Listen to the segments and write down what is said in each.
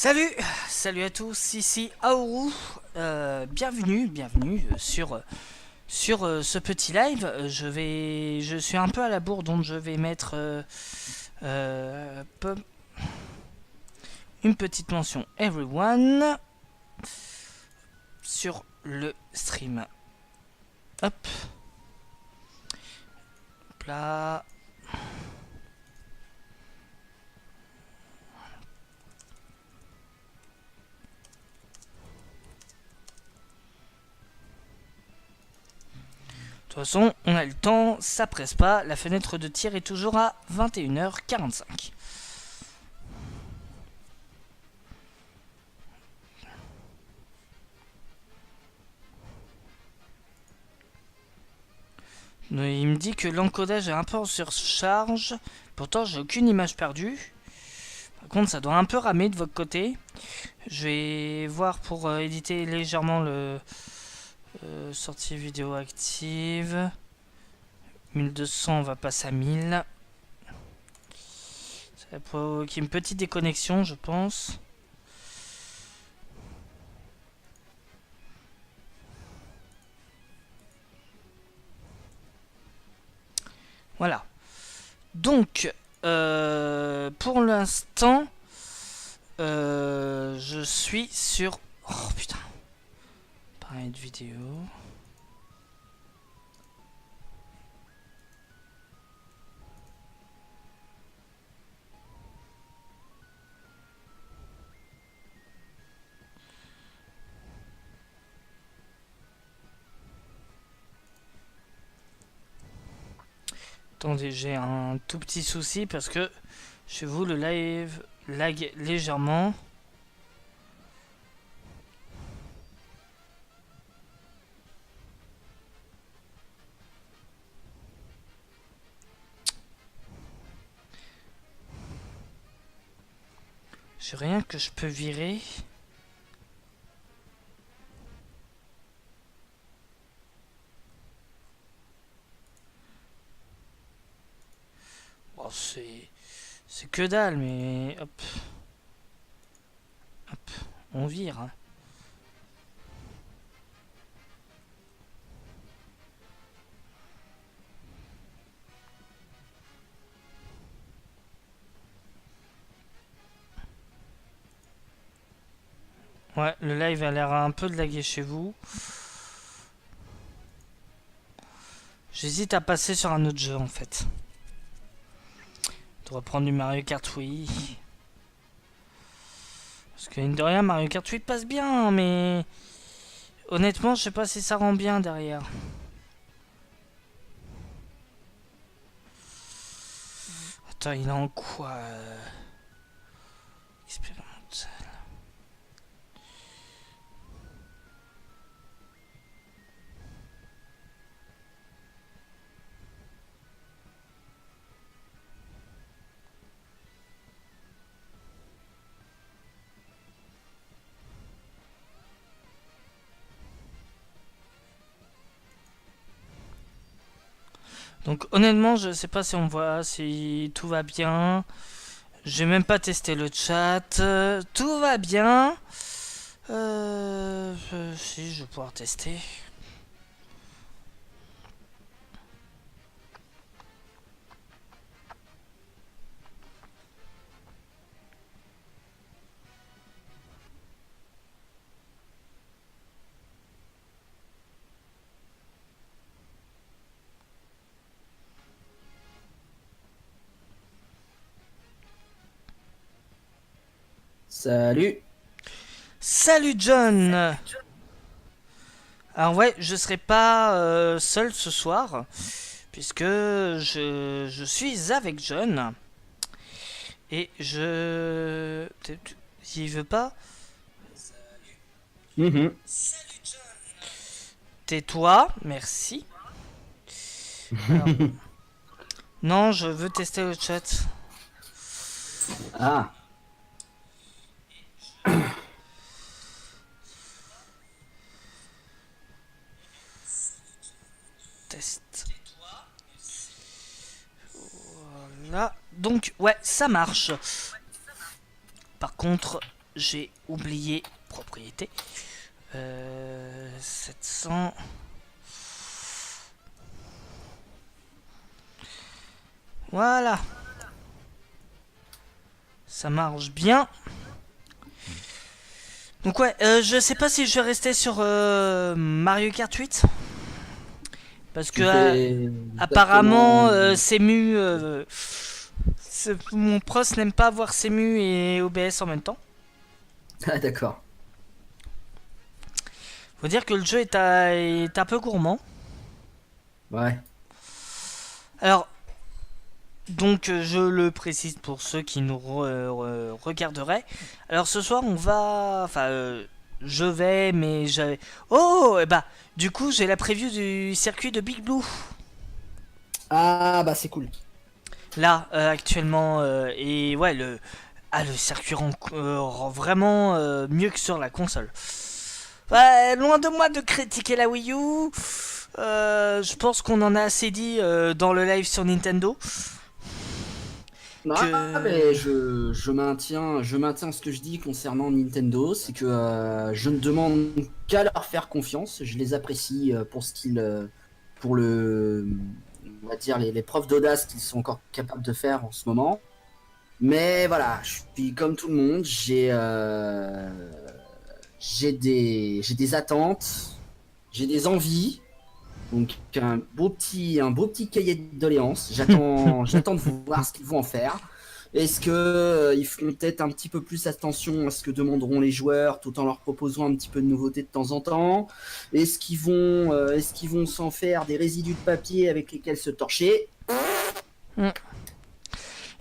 Salut, salut à tous, ici Aourou, bienvenue sur ce petit live. Je suis un peu à la bourre, donc je vais mettre une petite mention everyone sur le stream. Hop, hop là. De toute façon, on a le temps, ça presse pas. La fenêtre de tir est toujours à 21h45. Il me dit que l'encodage est un peu en surcharge. Pourtant, j'ai aucune image perdue. Par contre, ça doit un peu ramer de votre côté. Je vais voir pour éditer légèrement le sortie vidéo active. 1200, on va passer à 1000. Ça va provoquer une petite déconnexion, je pense. Voilà. Donc, pour l'instant, je suis sur... Oh putain. Pareil de vidéo. Attendez, j'ai un tout petit souci parce que chez vous le live lag légèrement. J'ai rien que je peux virer. Oh, c'est que dalle, mais hop. Hop, on vire. Hein. Ouais, le live a l'air un peu de laguer chez vous. J'hésite à passer sur un autre jeu en fait. On va prendre du Mario Kart Wii. Parce que mine de rien, Mario Kart 8 passe bien, mais honnêtement, je sais pas si ça rend bien derrière. Attends, il est en quoi expérimental. Donc honnêtement, je sais pas si on voit si tout va bien. J'ai même pas testé le chat. Tout va bien. Si, je vais pouvoir tester. Salut. Salut John. Alors ouais, je serai pas seul ce soir, puisque je suis avec John. Et je... S'il veut pas... Mhm. Tais-toi, merci. Alors, non, je veux tester le chat. Ah, Test. Voilà. Donc, ouais, ça marche. Par contre, j'ai oublié propriété. 700. Voilà. Ça marche bien. Donc ouais, je sais pas si je vais rester sur Mario Kart 8. Parce que Tu fais apparemment, exactement. Cemu... mon pros n'aime pas avoir Cemu et OBS en même temps. Ah, d'accord. Faut dire que le jeu est un peu gourmand. Ouais. Alors, donc je le précise pour ceux qui nous regarderaient. Alors ce soir on va... Enfin, je vais, mais j'avais... Oh, et bah, du coup j'ai la preview du circuit de Big Blue. Ah, bah c'est cool. Là, actuellement, et ouais, le circuit rend vraiment mieux que sur la console. Ouais, loin de moi de critiquer la Wii U. Je pense qu'on en a assez dit dans le live sur Nintendo. Ah, Que... mais je maintiens ce que je dis concernant Nintendo, c'est que je ne demande qu'à leur faire confiance. Je les apprécie pour ce qu'ils, pour le, on va dire les preuves d'audace qu'ils sont encore capables de faire en ce moment. Mais voilà, je suis comme tout le monde, j'ai des attentes, j'ai des envies. Donc un beau petit cahier de doléances. J'attends de voir ce qu'ils vont en faire. Est-ce que ils feront peut-être un petit peu plus attention à ce que demanderont les joueurs, tout en leur proposant un petit peu de nouveauté de temps en temps? Est-ce qu'ils vont s'en faire des résidus de papier avec lesquels se torcher?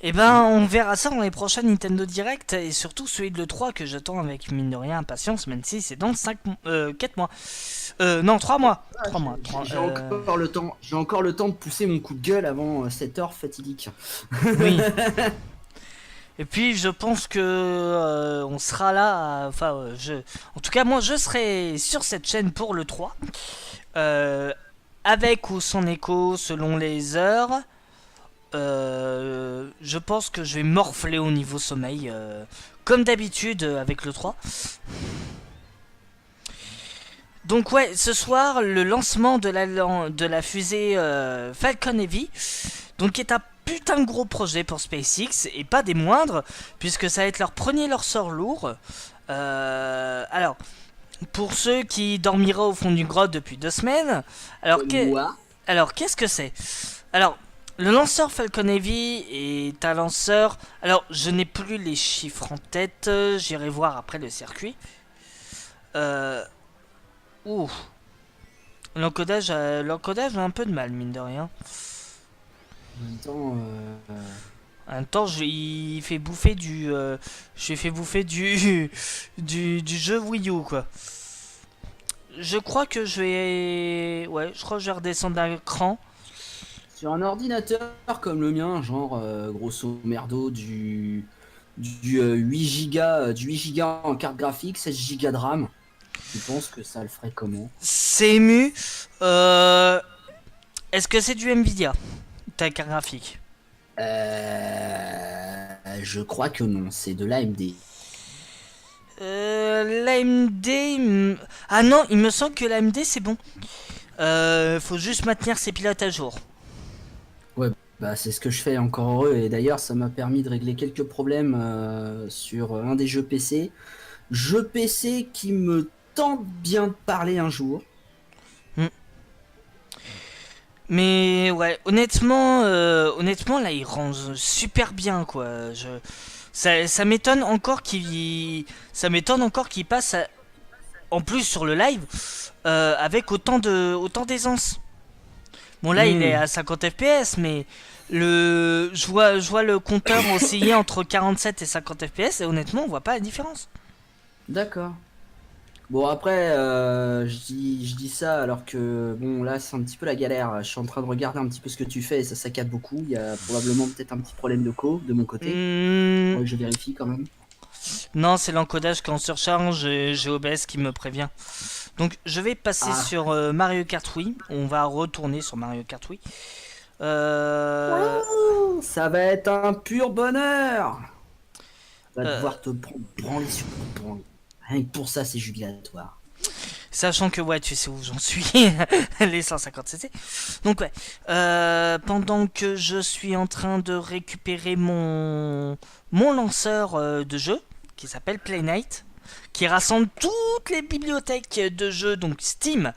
Eh ben, on verra ça dans les prochains Nintendo Direct et surtout celui de l'E3 que j'attends avec mine de rien impatience, même si c'est dans 4 mois. Non, 3 mois. Ah, 3 mois. j'ai encore le temps. J'ai encore le temps de pousser mon coup de gueule avant cette heure fatidique. Oui. Et puis je pense que on sera là. Enfin, en tout cas, moi je serai sur cette chaîne pour le 3. Euh, avec ou sans écho selon les heures. Je pense que je vais morfler au niveau sommeil. Comme d'habitude avec le 3. Donc ouais, ce soir, le lancement de la fusée Falcon Heavy, donc qui est un putain de gros projet pour SpaceX, et pas des moindres, puisque ça va être leur premier lanceur lourd. Alors, pour ceux qui dormiraient au fond d'une grotte depuis 2 semaines, alors, Comme moi. alors qu'est-ce que c'est? Alors, le lanceur Falcon Heavy est un lanceur... Alors, je n'ai plus les chiffres en tête, j'irai voir après le circuit. Euh... Ouh. L'encodage a un peu de mal, mine de rien. En même temps, En même temps, il fait bouffer du... j'ai fait bouffer du jeu Wii U, quoi. Je crois que je vais... Ouais, je crois que je vais redescendre d'un cran. sur un ordinateur comme le mien, genre grosso merdo du 8 Go, du 8 Go en carte graphique, 16 Go de RAM, tu penses que ça le ferait comment? C'est ému. Euh... Est-ce que c'est du Nvidia, ta carte graphique? Je crois que non, c'est de l'AMD. L'AMD... Ah non, il me semble que l'AMD c'est bon. Faut juste maintenir ses pilotes à jour. Ouais, bah c'est ce que je fais, encore heureux, et d'ailleurs ça m'a permis de régler quelques problèmes sur un des jeux PC. Jeu PC qui me tente bien de parler un jour. Hmm. Mais ouais, honnêtement là il rend super bien quoi. Ça m'étonne encore qu'il passe en plus sur le live avec autant d'aisance. Bon là il est Hmm, à 50 FPS mais je vois le compteur osciller entre 47 et 50 FPS et honnêtement on voit pas la différence. d'accord. Bon après, je dis ça alors que bon là c'est un petit peu la galère. Je suis en train de regarder un petit peu ce que tu fais et ça saccade beaucoup. Il y a probablement peut-être un petit problème de co de mon côté. Hmm, Faudrait que je vérifie quand même. non c'est l'encodage qui est en surcharge et j'ai OBS qui me prévient. Donc je vais passer Ah, sur Mario Kart Wii. On va retourner sur Mario Kart Wii. Euh, ça va être un pur bonheur. Va Euh, devoir te prendre branler sur branler. Rien que pour ça, c'est jubilatoire. Sachant que ouais, tu sais où j'en suis, les 150cc. Donc ouais, pendant que je suis en train de récupérer mon lanceur de jeu, qui s'appelle Playnite, qui rassemble toutes les bibliothèques de jeux, donc Steam,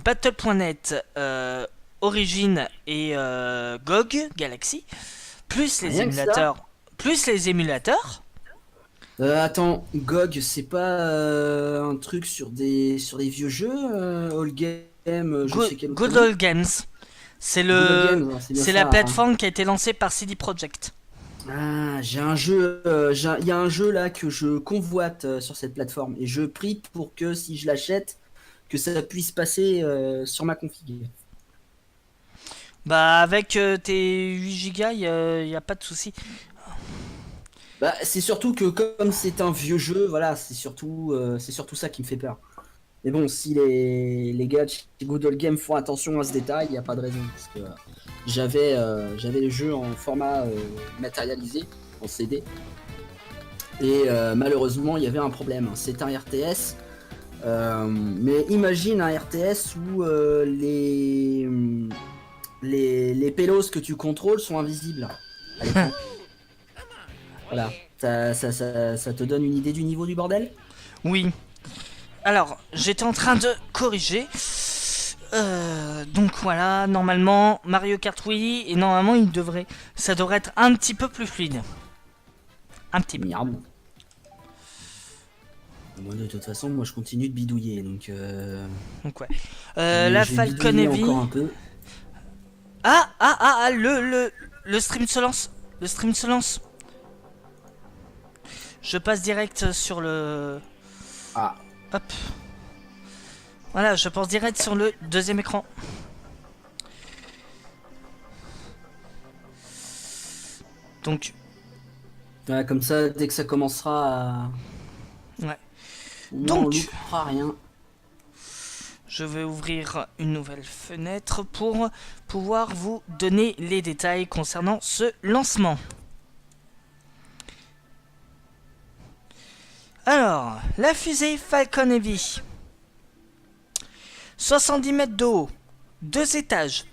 Battle.net, Origin et GOG Galaxy, Rien que ça. plus les émulateurs. Attends, GOG, c'est pas un truc sur des vieux jeux, All Game, je sais quel autre Good nom. Old Games. Good Old Games, hein, c'est bien C'est la ça, hein. plateforme qui a été lancée par CD Projekt. Ah, j'ai un jeu, il y a un jeu là que je convoite sur cette plateforme et je prie pour que si je l'achète, que ça puisse passer sur ma config. Bah avec tes 8 Go, y a pas de souci. Bah, c'est surtout que comme c'est un vieux jeu, voilà, c'est surtout ça qui me fait peur. Mais bon, si les gars de chez Good Old Game font attention à ce détail, il n'y a pas de raison. Parce que j'avais le jeu en format matérialisé, en CD. Et malheureusement, il y avait un problème. C'est un RTS. Mais imagine un RTS où les pélos que tu contrôles sont invisibles à l'écran. Voilà. Ça te donne une idée du niveau du bordel? Oui. Alors, j'étais en train de corriger. Donc voilà, normalement, Mario Kart oui, et normalement ça devrait être un petit peu plus fluide. Un petit peu. Merde. Moi, de toute façon, moi je continue de bidouiller, donc Donc ouais. La je vais Falcon bidouiller Heavy. encore un peu. Le stream se lance. Le stream se lance. Je passe direct sur le... Ah, Hop. Voilà, je passe direct sur le deuxième écran. Donc, ouais, comme ça, dès que ça commencera à... ouais. Au moins, on Donc, loupera rien. je vais ouvrir une nouvelle fenêtre pour pouvoir vous donner les détails concernant ce lancement. Alors, la fusée Falcon Heavy. 70 mètres de haut, 2 étages,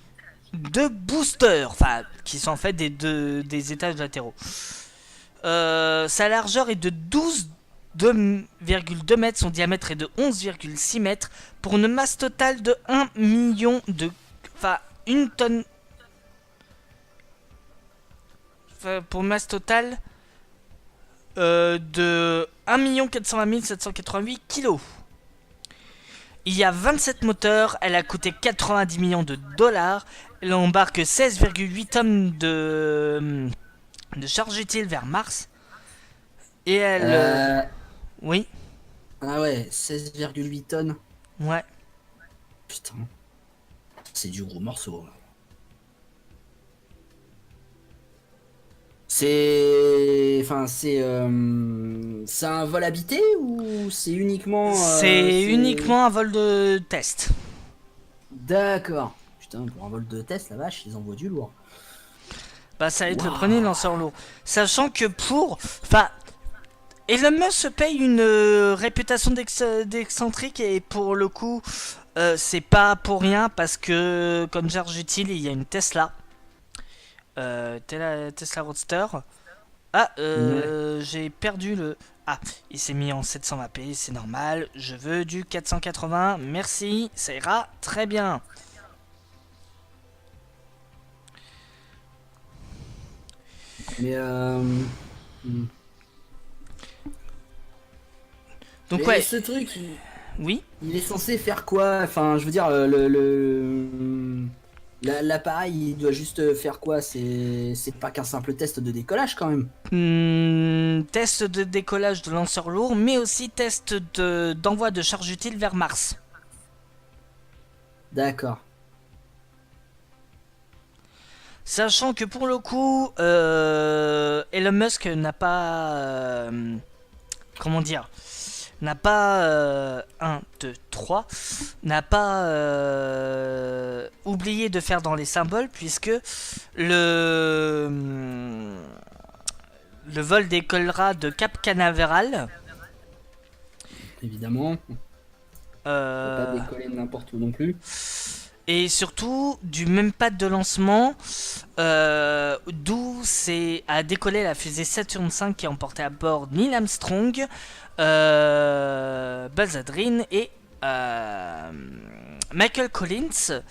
2 boosters, enfin, qui sont en fait des étages latéraux. Sa largeur est de 12,2 mètres, son diamètre est de 11,6 mètres, pour une masse totale de 1 million de... Enfin, une tonne... Enfin, pour une masse totale de 1 420 788 kg. Il y a 27 moteurs, elle a coûté 90 millions de dollars, elle embarque 16,8 tonnes de charge utile vers Mars. Et elle... Euh... Oui, Ah ouais, 16,8 tonnes. ouais. Putain, c'est du gros morceau. C'est... Enfin, c'est un vol habité ou c'est uniquement... C'est uniquement un vol de test. D'accord. Putain, pour un vol de test, la vache, ils envoient du lourd. Bah ça va être le premier Waouh. lanceur lourd. Sachant que pour... Enfin, Elon Musk se paye une réputation d'excentrique et pour le coup, c'est pas pour rien parce que comme charge utile, il y a une Tesla. Tesla Roadster. Ah, Ouais. j'ai perdu le... Ah, il s'est mis en 720p, c'est normal. Je veux du 480, merci, ça ira très bien. Mais hmm. Donc Mais ouais, ce truc, oui. il est censé faire quoi? Enfin, je veux dire, l'appareil, il doit juste faire quoi? C'est pas qu'un simple test de décollage quand même. Test de décollage de lanceur lourd, mais aussi test d'envoi de charge utile vers Mars. D'accord. Sachant que pour le coup, Elon Musk n'a pas... comment dire, n'a pas 1, 2, 3, n'a pas oublié de faire dans les symboles puisque le le vol décollera de Cap Canaveral. Évidemment. Faut pas Euh, décoller n'importe où non plus. et surtout, du même pad de lancement, d'où a décollé la fusée Saturn V qui a emporté à bord Neil Armstrong, Buzz Aldrin et Michael Collins.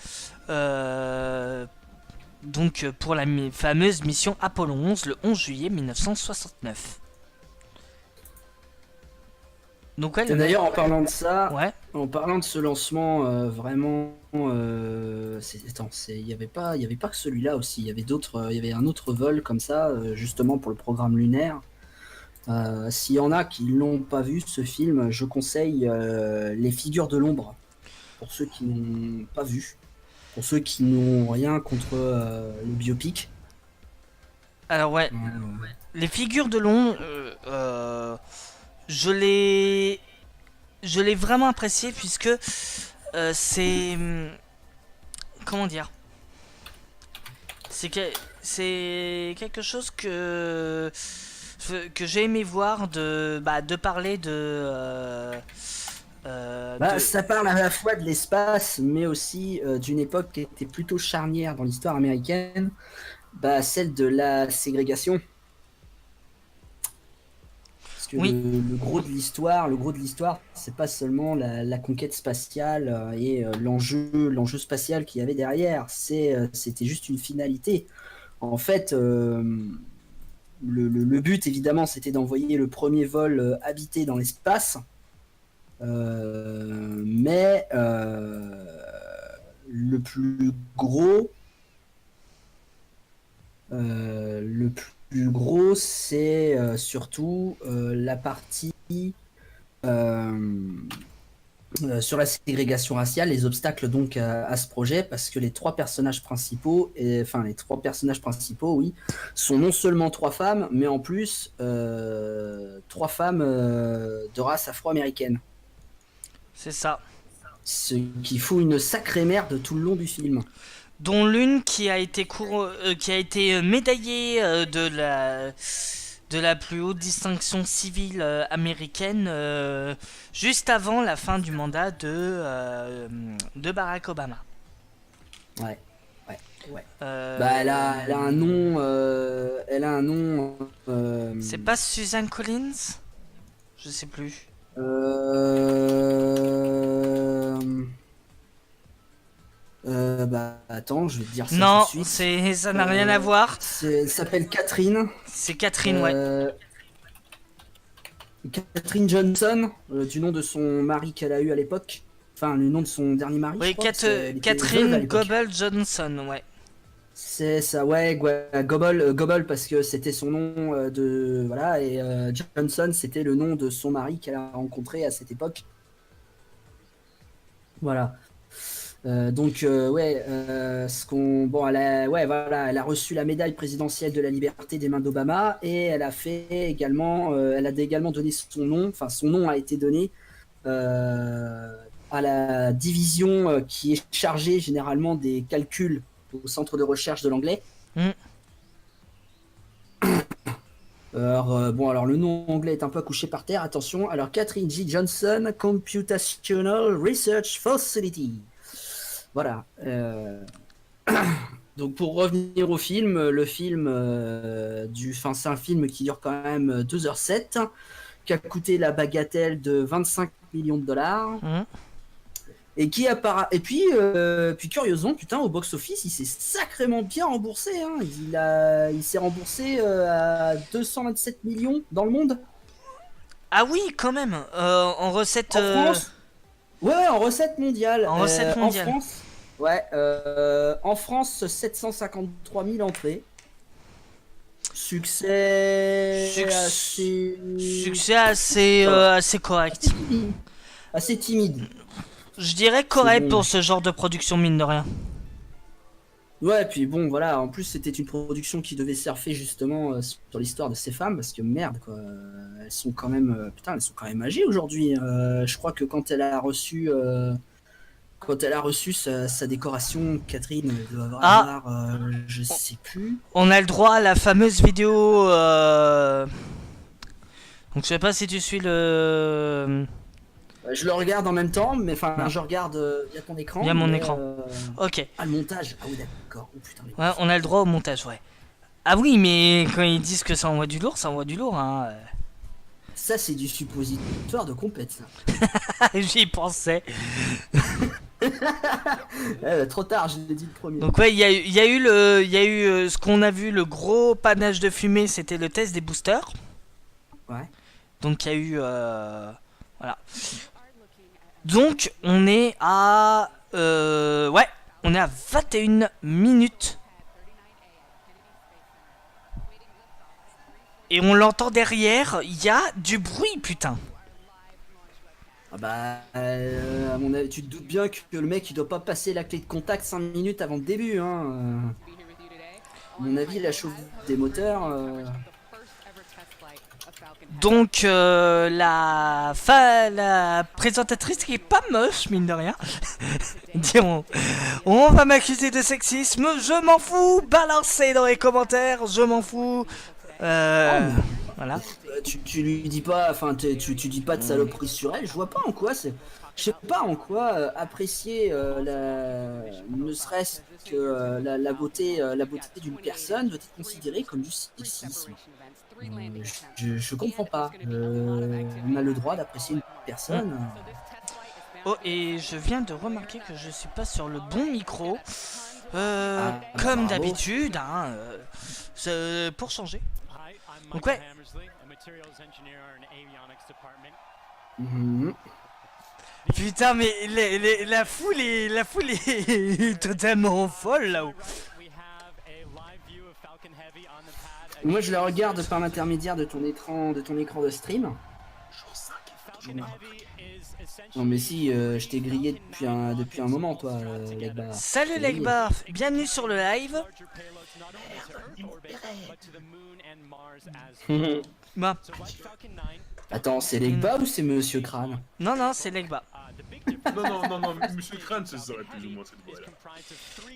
Donc pour la fameuse mission Apollo 11 le 11 juillet 1969. Donc ouais, Et d'ailleurs, en parlant de ça, ouais. en parlant de ce lancement, vraiment, il y avait pas que celui-là aussi. Il y avait d'autres, il y avait un autre vol comme ça, justement pour le programme lunaire. S'il y en a qui l'ont pas vu ce film, je conseille Les Figures de l'ombre pour ceux qui n'ont pas vu, pour ceux qui n'ont rien contre le biopic. Alors ouais, les figures de long, je l'ai, je l'ai vraiment apprécié puisque c'est, comment dire, c'est que, c'est quelque chose que j'ai aimé voir de parler de. Ça parle à la fois de l'espace, mais aussi d'une époque qui était plutôt charnière dans l'histoire américaine, celle de la ségrégation. Parce que Oui, le gros de l'histoire, c'est pas seulement la conquête spatiale et l'enjeu spatial qu'il y avait derrière. C'était juste une finalité. En fait, le but, évidemment, c'était d'envoyer le premier vol habité dans l'espace. Mais le plus gros, c'est surtout la partie euh, sur la ségrégation raciale, les obstacles donc à ce projet, parce que les trois personnages principaux, oui, sont non seulement trois femmes, mais en plus trois femmes de race afro-américaine. c'est ça. Ce qui fout une sacrée merde tout le long du film. Dont l'une qui a été médaillée de la plus haute distinction civile américaine juste avant la fin du mandat de Barack Obama. Ouais, ouais, ouais. Euh, Elle a un nom. Elle a un nom. c'est pas Susan Collins? Je sais plus. Euh, attends, je vais te dire ça tout de Non, suite. ça n'a rien à voir. Elle s'appelle Catherine. C'est Catherine, ouais. Catherine Johnson, du nom de son mari qu'elle a eu à l'époque. Enfin, le nom de son dernier mari, je Oui, crois. Elle était veuve à Catherine l'époque. Goebel Johnson, ouais. C'est ça, ouais, Gobble parce que c'était son nom de. Voilà, et Johnson, c'était le nom de son mari qu'elle a rencontré à cette époque. Voilà. Bon, elle a reçu la médaille présidentielle de la liberté des mains d'Obama et elle a également donné son nom. Enfin, son nom a été donné à la division qui est chargée généralement des calculs au centre de recherche de l'anglais. Mm. Alors le nom anglais est un peu accouché par terre. Attention. Alors Catherine G. Johnson Computational Research Facility. Voilà. Donc pour revenir au film, le film c'est un film qui dure quand même 2h07, qui a coûté la bagatelle de 25 millions de dollars. Mm. Et puis curieusement, putain, au box-office, il s'est sacrément bien remboursé. Hein. Il s'est remboursé à 227 millions dans le monde. Ah oui, quand même. En recette. En France. Ouais, en recette mondiale. En recette mondiale. En France, 753 000 entrées. Succès assez correct. Assez timide. Je dirais correct pour ce genre de production, mine de rien. Ouais, puis bon, voilà, en plus c'était une production qui devait surfer justement sur l'histoire de ces femmes, parce que merde, quoi, elles sont quand même, elles sont quand même âgées aujourd'hui. Je crois que quand elle a reçu quand elle a reçu sa décoration, Catherine doit Ah. avoir, je sais plus. On a le droit à la fameuse vidéo. Donc je sais pas si tu suis le. Je le regarde en même temps, mais enfin, Non. je regarde via ton écran. Via mon mais, écran. Ok. Ah, le montage. Ah oui, d'accord. Oh putain, mais Ouais, on a le droit au montage, ouais. Ah oui, mais quand ils disent que ça envoie du lourd, ça envoie du lourd, hein. ça, c'est du suppositoire de compète, ça. J'y pensais. Trop tard, je l'ai dit le premier. Donc ouais, il y a eu ce qu'on a vu, le gros panache de fumée, c'était le test des boosters. Ouais. Donc il y a eu, voilà. Donc on est à, ouais, on est à 21 minutes. Et on l'entend derrière, il y a du bruit, putain. Ah bah, à mon avis, tu te doutes bien que le mec, il doit pas passer la clé de contact 5 minutes avant le début, hein. À mon avis, la chauffe des moteurs. Donc la présentatrice qui est pas moche, mine de rien. Diront, on va m'accuser de sexisme, je m'en fous, balancez dans les commentaires, je m'en fous. Voilà. Tu lui dis pas, enfin, tu dis pas de saloperie sur elle. Je vois pas en quoi c'est. Je sais pas en quoi apprécier ne serait-ce que la beauté d'une personne doit être considérée comme du sexisme. Je comprends pas. On a le droit d'apprécier une personne. Oh, et je viens de remarquer que je suis pas sur le bon micro. Comme Bravo. d'habitude, hein, pour changer. Donc ouais. Mhm. Putain, mais la foule est totalement folle là-haut. Moi, je la regarde par l'intermédiaire de ton écran de stream. Non mais si, je t'ai grillé depuis un moment, toi, Legba. Salut Legba, bienvenue sur le live. Bah, Attends, c'est Legba ou c'est Monsieur Crâne? non, c'est Legba. Non, Monsieur Crâne, ça serait plus ou moins cette voix-là.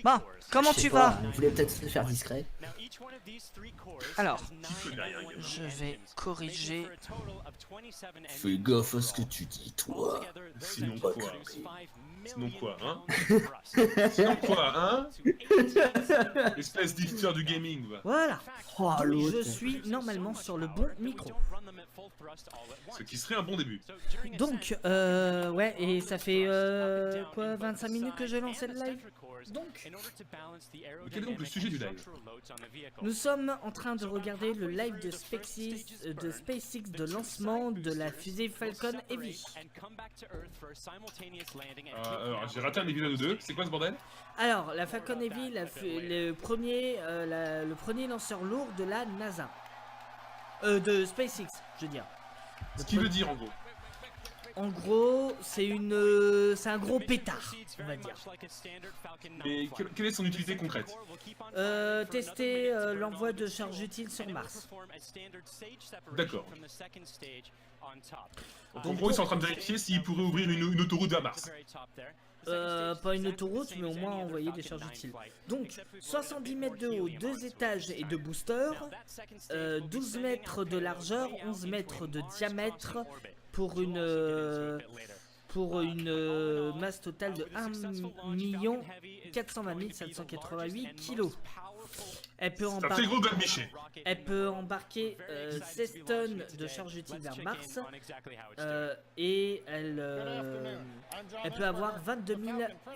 Bah, comment Je sais tu pas, vas? vous voulez peut-être se faire discret. Alors, Qui peut derrière, gamin. je vais corriger. Fais gaffe à ce que tu dis, toi. Sinon quoi? Sinon quoi, hein? Sinon quoi, hein? Espèce d'hipster du gaming, va. Voilà. Oh, Donc, l'autre. je suis normalement sur le bon micro. Ce qui serait un bon début. Donc, ouais, et ça fait quoi, 25 minutes que je lancé le live. Donc, Quel est donc le sujet du live? nous sommes en train de regarder le live de SpaceX de lancement de la fusée Falcon Heavy. Alors, j'ai raté un épisode ou deux. C'est quoi ce bordel? Alors, la Falcon Heavy, le premier lanceur lourd de la NASA. De SpaceX, je veux dire. Ce qui veut dire en gros. En gros, c'est un gros pétard, on va dire. Mais quelle est son utilité concrète? Tester l'envoi de charges utiles sur Mars. D'accord. En gros, ils sont en train de vérifier s'ils pourraient ouvrir une autoroute vers Mars. Pas une autoroute, mais au moins envoyer des charges utiles. Donc, 70 mètres de haut, 2 étages et 2 boosters, 12 mètres de largeur, 11 mètres de diamètre, pour une masse totale de 1 420 788 kg. Elle peut C'est un très gros godemiché. embarquer 16 tonnes de charge utile vers Mars et elle peut avoir 22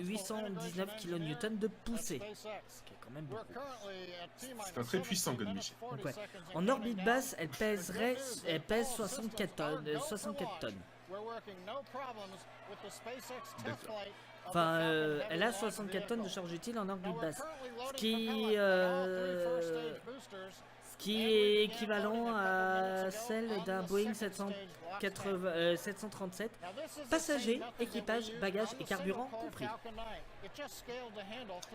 819 kN de poussée, ce qui est quand même beaucoup. C'est un très puissant godemiché. Donc, ouais. En orbite basse, elle pèse 64 tonnes. Enfin, elle a 64 tonnes de charge utile en orbite basse, ce qui est équivalent à celle d'un Boeing 737, passagers, équipage, bagages et carburant compris.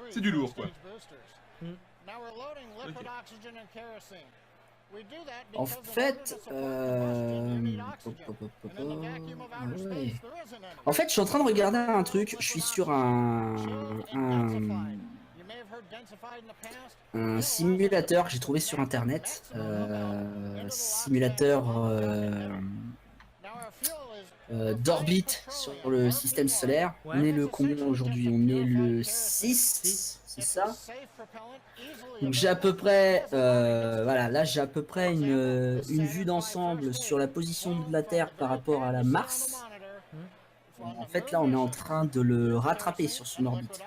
C'est du lourd, quoi. Mm. Ok. En fait, ouais. En fait, je suis en train de regarder un truc. Je suis sur un simulateur que j'ai trouvé sur internet. Simulateur d'orbite sur le système solaire. Ouais. On est le combien aujourd'hui? On est le 6, c'est ça? Donc j'ai à peu près, voilà, là j'ai à peu près une vue d'ensemble sur la position de la Terre par rapport à la Mars. En fait, là, on est en train de le rattraper sur son orbite.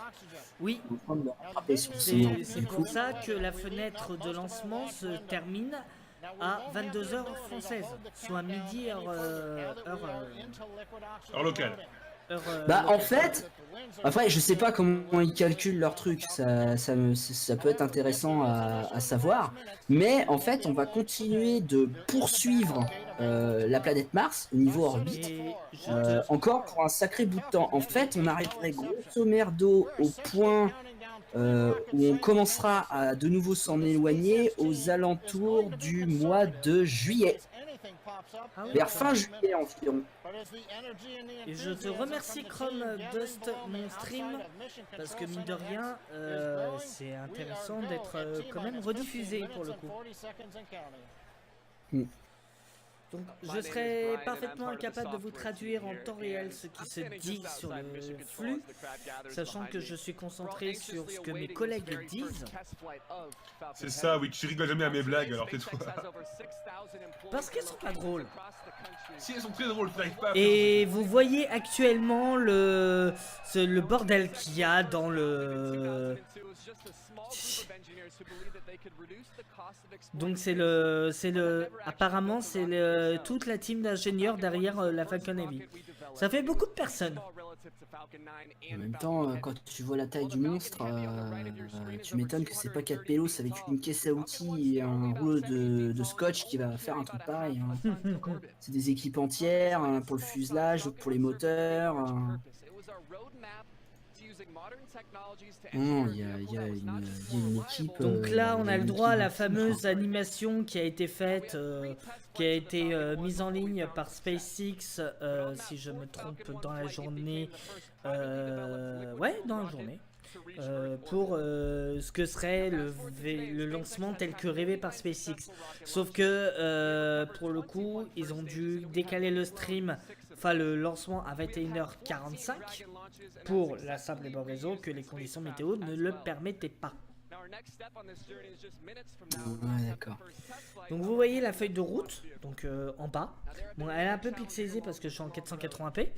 Oui, On est en train de le rattraper sur son c'est orbite. c'est Du pour coup, ça que la fenêtre de lancement se termine à 22h française, soit midi Heure locale. bah en locale. fait, après, je sais pas comment ils calculent leur truc. Ça peut être intéressant à savoir. Mais en fait, on va continuer de poursuivre la planète Mars au niveau orbite. Et je te... Encore pour un sacré bout de temps. En fait, on arriverait grosso merdo au point où on commencera à de nouveau s'en éloigner aux alentours du mois de juillet. Ah oui, Vers fin juillet environ. et je te remercie Chrome Dust mon stream parce que mine de rien c'est intéressant d'être quand même rediffusé pour le coup. Mm. Donc je serai parfaitement incapable de vous traduire en temps réel ce qui se dit sur le flux, sachant que je suis concentré sur ce que mes collègues disent. C'est ça, oui, tu rigoles jamais à mes blagues, alors tais-toi. Parce qu'elles sont pas drôles. Si elles sont très drôles, tu n'arrives pas à Et vous voyez actuellement le bordel qu'il y a dans le... Donc apparemment c'est toute la team d'ingénieurs derrière la Falcon Heavy. Ça fait beaucoup de personnes. En même temps, quand tu vois la taille du monstre, tu m'étonnes que c'est pas 4 pélos avec une caisse à outils et un rouleau de scotch qui va faire un truc pareil. Hein. C'est des équipes entières hein, pour le fuselage, pour les moteurs. Non, il y a une équipe. Donc là, on il y a le une droit à la équipe fameuse animation qui a été faite, qui a été mise en ligne par SpaceX, si je me trompe, dans la journée. Ouais, dans la journée. Pour ce que serait le lancement tel que rêvé par SpaceX. Sauf que pour le coup, ils ont dû décaler le stream, enfin le lancement à 21h45 pour la simple et bonne raison que les conditions météo ne le permettaient pas. Ouais, d'accord. Donc vous voyez la feuille de route, donc en bas. Bon, elle est un peu pixelisée parce que je suis en 480p.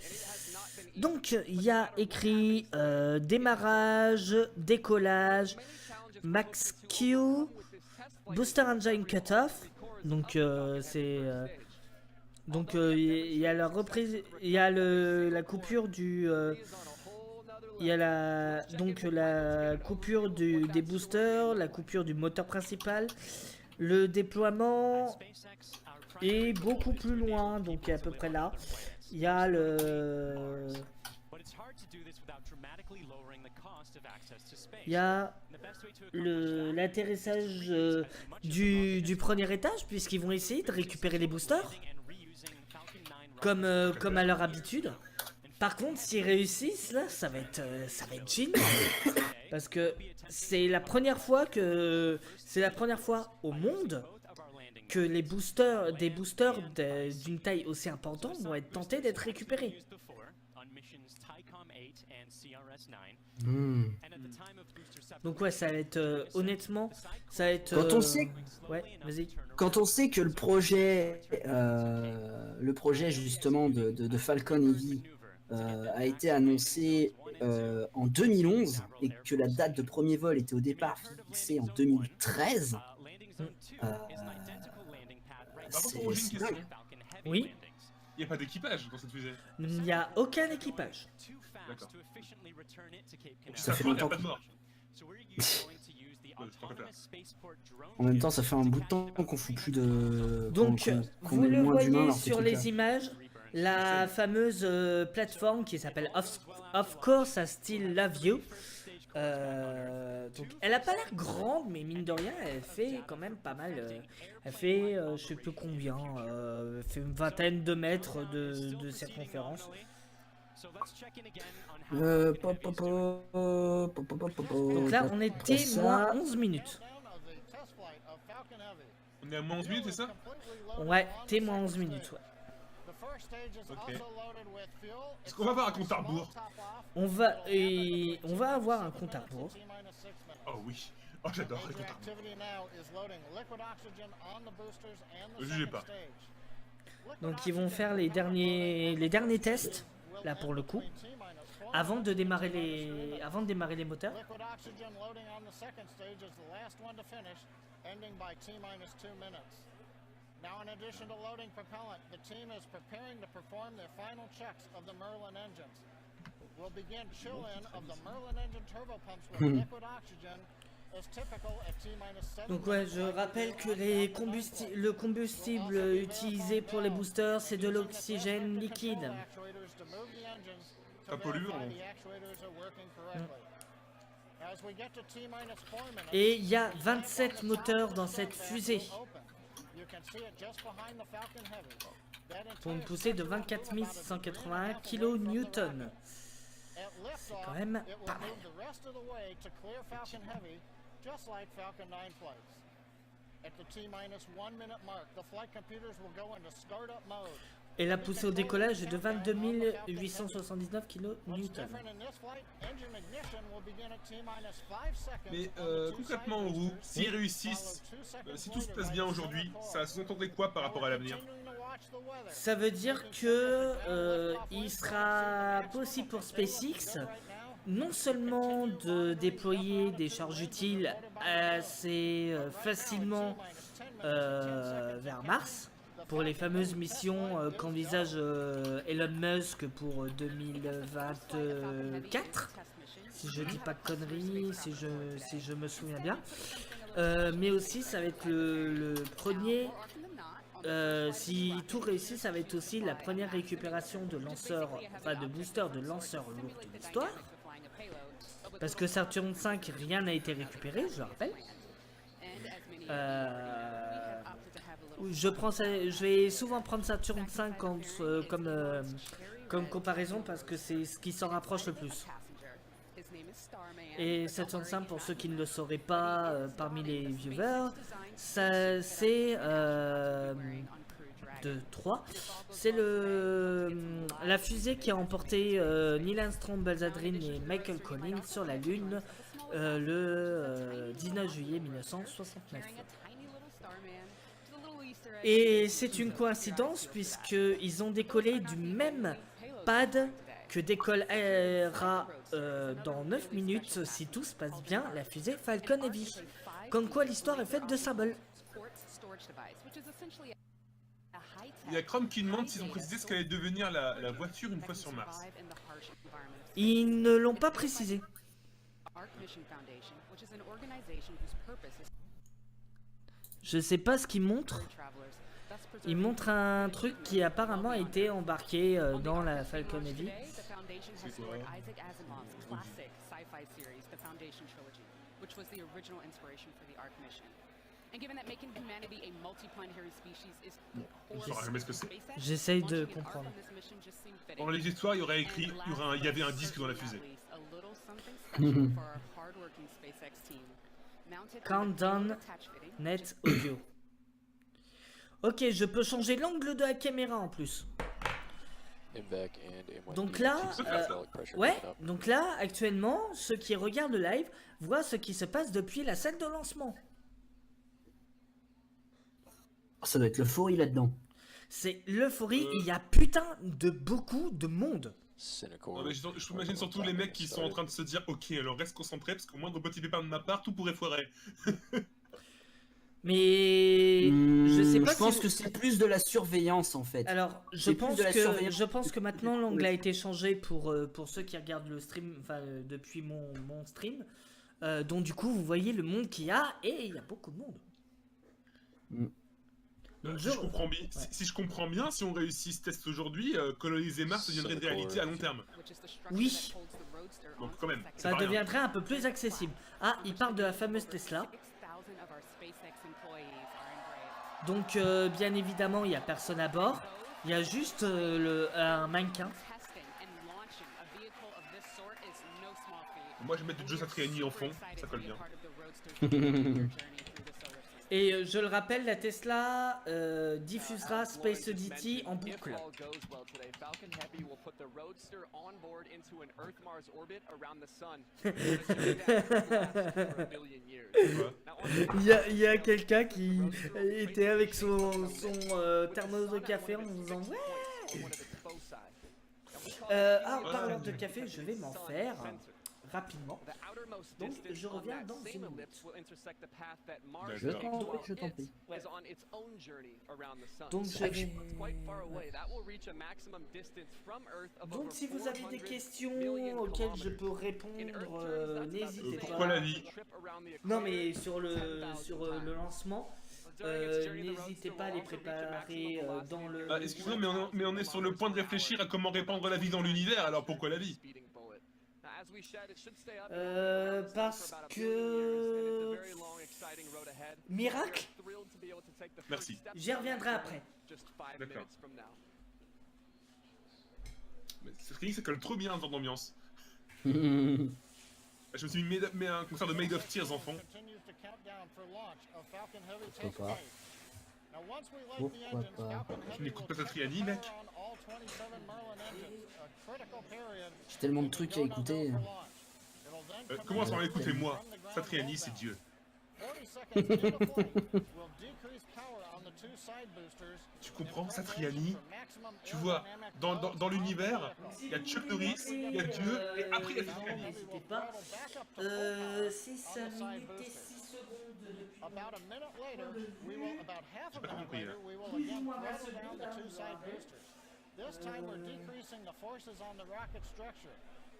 Donc il y a écrit démarrage, décollage, max Q, booster engine cutoff. Donc c'est donc il y a la reprise, il y a la coupure du il y a la coupure des boosters, la coupure du moteur principal, le déploiement est beaucoup plus loin, donc à peu près là. Il y a l'atterrissage du premier étage, puisqu'ils vont essayer de récupérer les boosters, comme à leur habitude. Par contre, s'ils réussissent, là, ça va être génial. Parce que c'est la première fois au monde que des boosters d'une taille aussi importante vont être tentés d'être récupérés. Donc ouais, ça va être honnêtement, ça va être. Quand on sait, ouais, vas-y. quand on sait que le projet justement de Falcon Heavy a été annoncé en 2011 et que la date de premier vol était au départ fixée en 2013, c'est dingue. Oui. Il n'y a pas d'équipage dans cette fusée. Il n'y a aucun équipage. D'accord. Ça fait Il n'y a longtemps. pas de mort. En même temps, ça fait un bout de temps qu'on fout plus de. Donc, qu'on vous met le moins d'humains voyez dans ces sur les trucs-là. images, la fameuse plateforme qui s'appelle Of Course I Still Love You. Donc elle a pas l'air grande, mais mine de rien, elle fait quand même pas mal. Elle fait, je sais plus combien, elle fait une vingtaine de mètres de circonférence. Donc là, on était moins 11 minutes. On est à moins 11 minutes, c'est ça? Ouais, t'es moins 11 minutes, ouais. Ok. Est-ce qu'on va avoir un compte à rebours? On va avoir un compte à rebours. Oh oui. Oh, j'adore le compte à rebours. Ne jugez pas. Donc ils vont faire les derniers tests, là pour le coup, avant de démarrer les moteurs. Liquid oxygen loading on the second stage is the last one to finish, ending by T-minus 2 minutes. Now, in addition to loading propellant, the team is preparing to perform their final checks of the Merlin engines. We'll begin chill-in of the Merlin engine turbopumps with liquid oxygen, as typical at T-minus 7 Donc ouais, je rappelle que le combustible utilisé pour les boosters, c'est de l'oxygène liquide. Pas polluant. Et il y a 27 moteurs dans cette fusée, pour une poussée de 24 681 kN. C'est quand même pas mal. Et la poussée au décollage est de 22 879 kN. Mais concrètement, Roux, s'ils réussissent, si tout se passe bien aujourd'hui, ça sous-entendrait quoi par rapport à l'avenir? Ça veut dire que il sera possible pour SpaceX non seulement de déployer des charges utiles assez facilement vers Mars, pour les fameuses missions qu'envisage Elon Musk pour 2024, si je dis pas de conneries, si je me souviens bien, mais aussi ça va être le premier, si tout réussit, ça va être aussi la première récupération de lanceurs, enfin de boosters de lanceurs lourds de l'histoire, parce que Saturn V, rien n'a été récupéré, je le rappelle. Je vais souvent prendre Saturn V comme comparaison parce que c'est ce qui s'en rapproche le plus. Et Saturn V, pour ceux qui ne le sauraient pas parmi les viewers, c'est c'est la fusée qui a emporté Neil Armstrong, Buzz Aldrin et Michael Collins sur la Lune le 19 juillet 1969. Et c'est une coïncidence puisqu'ils ont décollé du même pad que décollera dans 9 minutes, si tout se passe bien, la fusée Falcon Heavy. Comme quoi l'histoire est faite de symboles. Il y a Chrome qui demande s'ils ont précisé ce qu'allait devenir la voiture une fois sur Mars. Ils ne l'ont pas précisé. Je sais pas ce qu'ils montrent. Ils montrent un truc qui apparemment a été embarqué dans la Falcon Heavy. C'est quoi? On saura jamais ce que c'est. J'essaye de comprendre. Dans les histoires, il y aurait écrit, il y avait un disque dans la fusée. Countdown Net Audio. Ok, je peux changer l'angle de la caméra en plus. Donc là, donc là, actuellement, ceux qui regardent le live voient ce qui se passe depuis la scène de lancement. Ça doit être l'euphorie là-dedans. C'est l'euphorie, il y a putain de beaucoup de monde. Non, mais je m'imagine surtout les mecs qui sont en train de se dire ok, alors reste concentré parce qu'au moindre petit pépin de ma part, tout pourrait foirer. Mais je sais pas. Je pense que c'est plus de la surveillance en fait. Alors, je pense que maintenant l'angle a été changé pour ceux qui regardent le stream, enfin depuis mon stream. Donc du coup, vous voyez le monde qu'il y a et il y a beaucoup de monde. Donc Si je comprends bien, si je comprends bien, si on réussit ce test aujourd'hui, coloniser Mars deviendrait une réalité à long terme. Oui. Donc quand même, c'est Ça pas rien. deviendrait un peu plus accessible. Ah, il parle de la fameuse Tesla. Donc, bien évidemment, il n'y a personne à bord. Il y a juste un mannequin. Moi je vais mettre du Joe Satriani en fond, ça colle bien. Et je le rappelle, la Tesla diffusera Space Oddity en boucle. Il y a quelqu'un qui était avec son thermos de café en disant ouais. Parlant de café, je vais m'en faire rapidement. Donc je reviens dans une minute. Je t'en prie. Ouais. Donc je vais... Donc si vous avez des questions auxquelles je peux répondre, n'hésitez pas. Pourquoi la vie? Non mais sur le lancement, n'hésitez pas à les préparer dans le... Ah, excuse-moi, mais on est sur le point de réfléchir à comment répandre la vie dans l'univers, alors pourquoi la vie? Parce que... Miracle? Merci. J'y reviendrai après. D'accord. Mais Satriani, ça colle trop bien dans l'ambiance. Je me suis mis un concert de Made of Tears en fond. Pourquoi pas? Pourquoi pas? Tu n'écoutes pas Satriani, mec? J'ai tellement de trucs à écouter. Comment ça va écouter moi? Satriani, c'est Dieu. Tu comprends, Satriani? Tu vois, dans l'univers, il y a Chuck Norris, il y a Dieu, et après il y a Satriani. N'hésitez pas. 6 minutes et 6 secondes depuis... About a minute later, we will, about half a minute later, we will again throttle down the two side boosters. This time we're decreasing the forces on the rocket structure.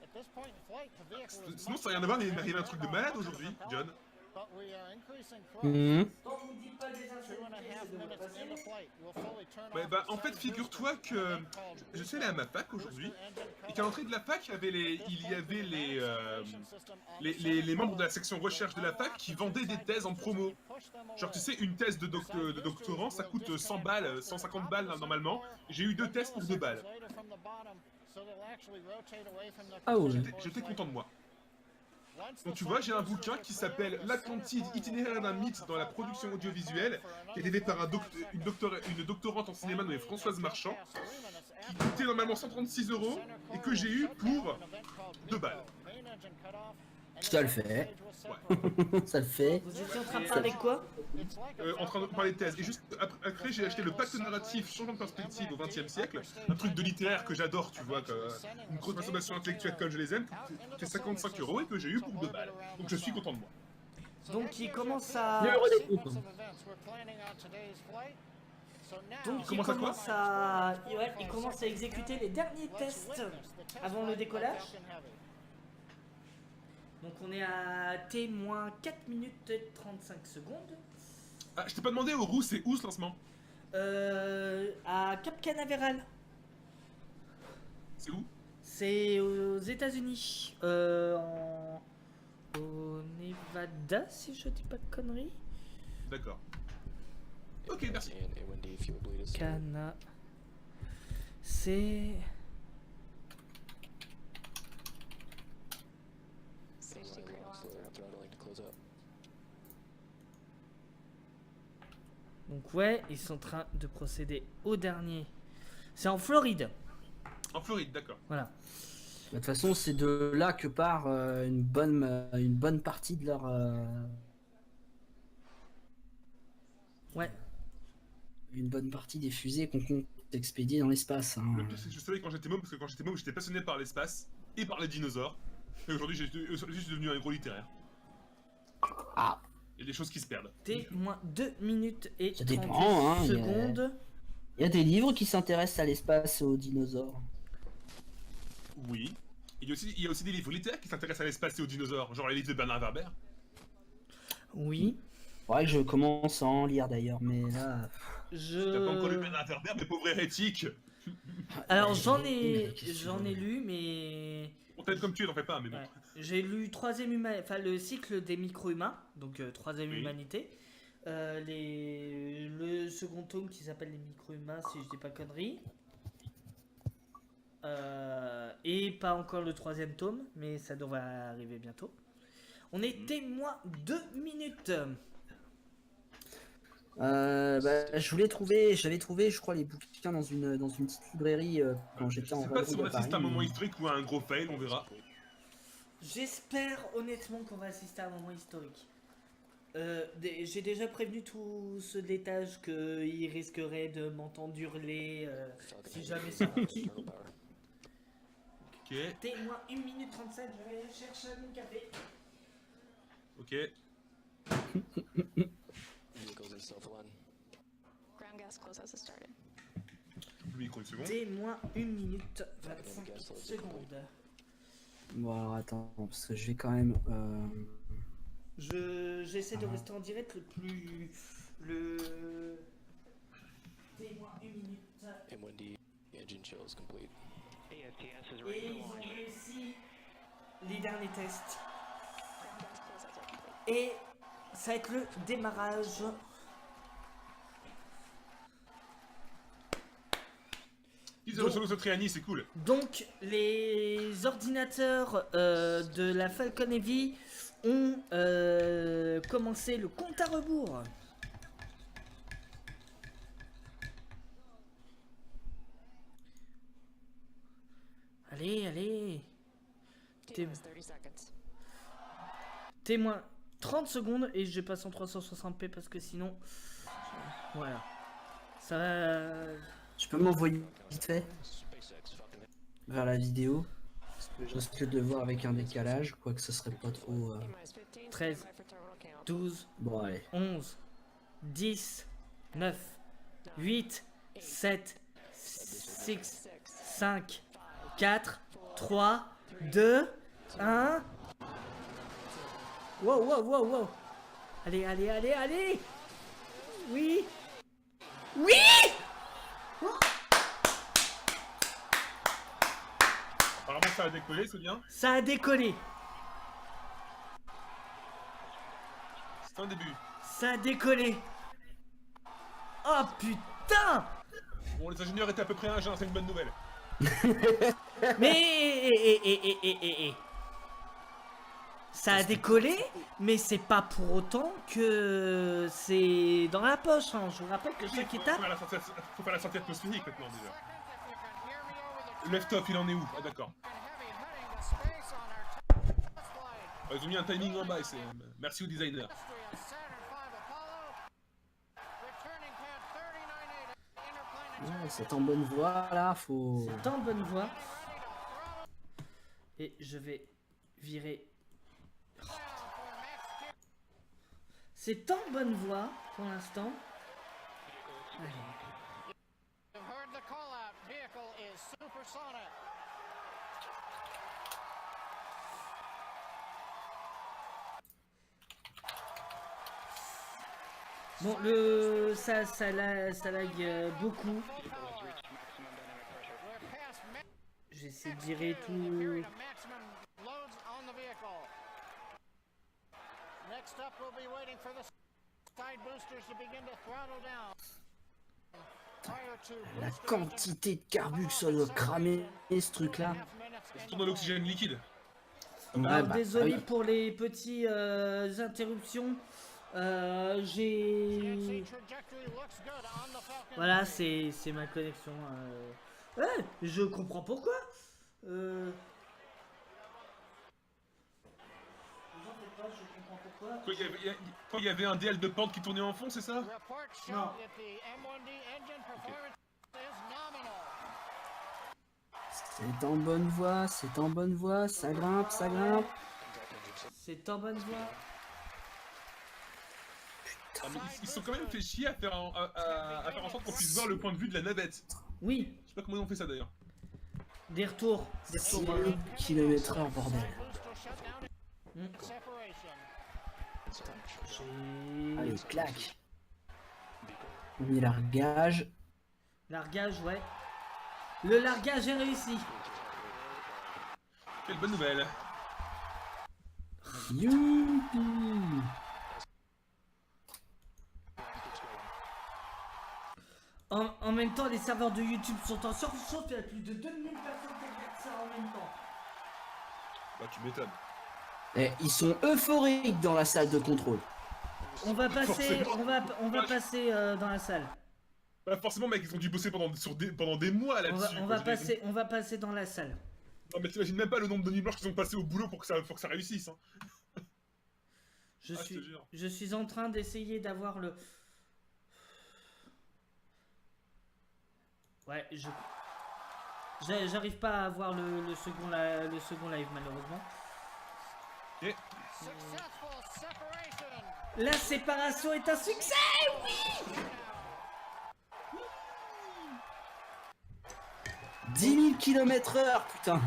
At this point in flight, the vehicle is Sinon, ça n'a rien à voir, mais il m'est arrivé un truc de malade aujourd'hui, John. but we are increasing thrust. Tant que vous dites pas des 2.5 minutes into flight, we'll fully turn Ouais, off bah, the en fait, side figure-toi booster que and called je suis allé à ma fac aujourd'hui, engine et qu'à l'entrée de la fac, il y avait les membres de la section recherche de la fac qui vendaient des thèses en promo. Genre, tu sais, une thèse de doctorant, ça coûte 100 balles, 150 balles normalement. J'ai eu 2 thèses pour 2 balles. Ah ouais. J'étais content de moi. Donc tu vois, j'ai un bouquin qui s'appelle L'Atlantide, itinéraire d'un mythe dans la production audiovisuelle, qui est élevé par une doctorante en cinéma nommée Françoise Marchand, qui coûtait normalement 136 € et que j'ai eu pour 2 balles. Ça le fait. Ça le fait. Vous étiez en train de parler de quoi? En train de parler de thèse. Et juste après, j'ai acheté le pacte narratif Changement de perspective au XXe siècle, un truc de littéraire que j'adore, tu vois, une grosse consommation intellectuelle comme je les aime, qui coûtait 55 € et que j'ai eu pour 2 balles. Donc je suis content de moi. Donc il commence à... Donc il commence à exécuter les derniers tests avant le décollage. Donc on est à T-4 minutes et 35 secondes. Ah, je t'ai pas demandé, Oru, c'est où ce lancement? À Cap Canaveral. C'est où? C'est aux États-Unis. Au Nevada, si je dis pas de conneries. D'accord. Ok, merci. Cana. C'est. Donc ouais, ils sont en train de procéder au dernier. C'est en Floride. En Floride, d'accord. Voilà. De toute façon, c'est de là que part une bonne partie de leur... Ouais. Une bonne partie des fusées qu'on compte expédier dans l'espace. Hein. Le pire, c'est que je savais quand j'étais môme, parce que quand j'étais môme, j'étais passionné par l'espace et par les dinosaures. Et aujourd'hui, je suis devenu un gros littéraire. Ah, Il y a des choses qui se perdent. T-2 minutes et Ça 30 dépend, hein, secondes. il y a des livres qui s'intéressent à l'espace et aux dinosaures. Oui. Il y a aussi des livres littéraires qui s'intéressent à l'espace et aux dinosaures, genre les livres de Bernard Werber. Oui. Faudrait que je commence à en lire d'ailleurs, mais là... T'as pas encore lu Ben Interber, mais pauvre hérétique. Alors j'en ai lu, mais On t'aide comme tu es, t'en fais pas, mais bon. ouais. J'ai lu le cycle des micro-humains, donc troisième Oui. humanité. Le second tome qui s'appelle les micro-humains, si je dis pas conneries. Et pas encore le troisième tome, mais ça devrait arriver bientôt. On est témoin 2 minutes. J'avais trouvé, je crois, les bouquins dans une petite librairie quand Je j'étais en sais pas si on vadrouille à assiste à un Paris. moment historique ou à un gros fail, on verra. J'espère honnêtement qu'on va assister à un moment historique. J'ai déjà prévenu tous ceux de l'étage qu'ils risqueraient de m'entendre hurler si jamais ça marche. Ok, Témoin 1 minute 37, je vais aller chercher mon café. ok. Vehicles in self-run. Ground gas close has started. Le micro, une seconde. Témoin 1 minute 25 secondes. Bon, alors attends, parce que je vais quand même. J'essaie de rester en direct le témoin 1 minute. M1D engine chill is complete. Et ils ont réussi les derniers tests. Ground gas close has complete. Et ça va être le démarrage. Ils ont solo Triani, c'est cool. Donc les ordinateurs de la Falcon Heavy ont commencé le compte à rebours. Allez. T-minus 30 seconds. Témoin 30 secondes et je passe en 360p parce que sinon... Voilà. Ça va... Tu peux m'envoyer vite fait SpaceX Falcon vers la vidéo? Parce que je risque de voir avec un décalage, quoique ce serait pas trop. T-minus 15. 13. Stand by for terminal count. 12, Bon, allez. 11, 10, 9, 8, 7, 6, 5, 4, 3, 2, 1. Wow. Allez. Oui. Apparemment, ça a décollé, c'est bien. Ça a décollé. C'est un début. Ça a décollé. Oh putain. Bon, les ingénieurs étaient à peu près un c'est une bonne nouvelle. Mais ça a décollé, mais c'est pas pour autant que c'est dans la poche. Hein. Je vous rappelle que chaque étape. Faut faire la sortie atmosphérique maintenant déjà. If you can hear me over the Le left-off, il en est où? Ah d'accord. heavy heading to space on our test flight. Ils ont mis un timing en bas et c'est... Merci au designer. History of Saturn V Apollo. Returning pad 398 interplanetary. Ouais, c'est en bonne voie là, faut. C'est en bonne voie. Et je vais virer. C'est en bonne voie pour l'instant. Allez. You've heard the call out. Vehicle is supersonic. Bon, ça lag beaucoup. We're past J'essaie de virer appearing tout. to maximum loads on the vehicle. Next up, we'll be waiting for the side boosters to begin to throttle down. Prior to La booster quantité de carbu que ça doit cramer ce truc là. On tourne dans l'oxygène liquide. Alors, bah, désolé ah oui. pour les petits interruptions. J'ai. Voilà, c'est ma connexion. Ouais, je comprends pourquoi. Vous en faites pas, je comprends pourquoi. Quand il y avait un DL de pente qui tournait en fond, c'est ça? Reports show No. that the M1D engine performance is nominal. C'est en bonne voie, ça grimpe. C'est en bonne voie. Ah, mais ils se sont quand même fait chier à faire en sorte qu'on puisse voir le point de vue de la navette. Oui, Je sais pas comment ils ont fait ça d'ailleurs. des retours. Des retours. 6 km en bordel. Booster shutdown Hmm. separation. J'ai- Allez, claque. Premier largage. Largage, ouais. Le largage est réussi. Quelle bonne nouvelle. Youpi. En même temps, les serveurs de YouTube sont en surchauffe. Il y a plus de 2000 personnes qui regardent ça en même temps. Bah tu m'étonnes. Et ils sont euphoriques dans la salle de contrôle. On va passer, Forcément. on va passer dans la salle. Bah forcément mec, ils ont dû bosser pendant des mois là-dessus. On quoi, va passer dans la salle. Non mais t'imagines même pas le nombre de nuits blanches qu'ils ont passé au boulot pour que ça réussisse. Hein. Je Ah, je suis, te jure. je suis en train d'essayer d'avoir le. Ouais, j'arrive pas à avoir le second live malheureusement. Ok. Successful separation. La séparation est un succès, oui. 10 000 km/h, putain.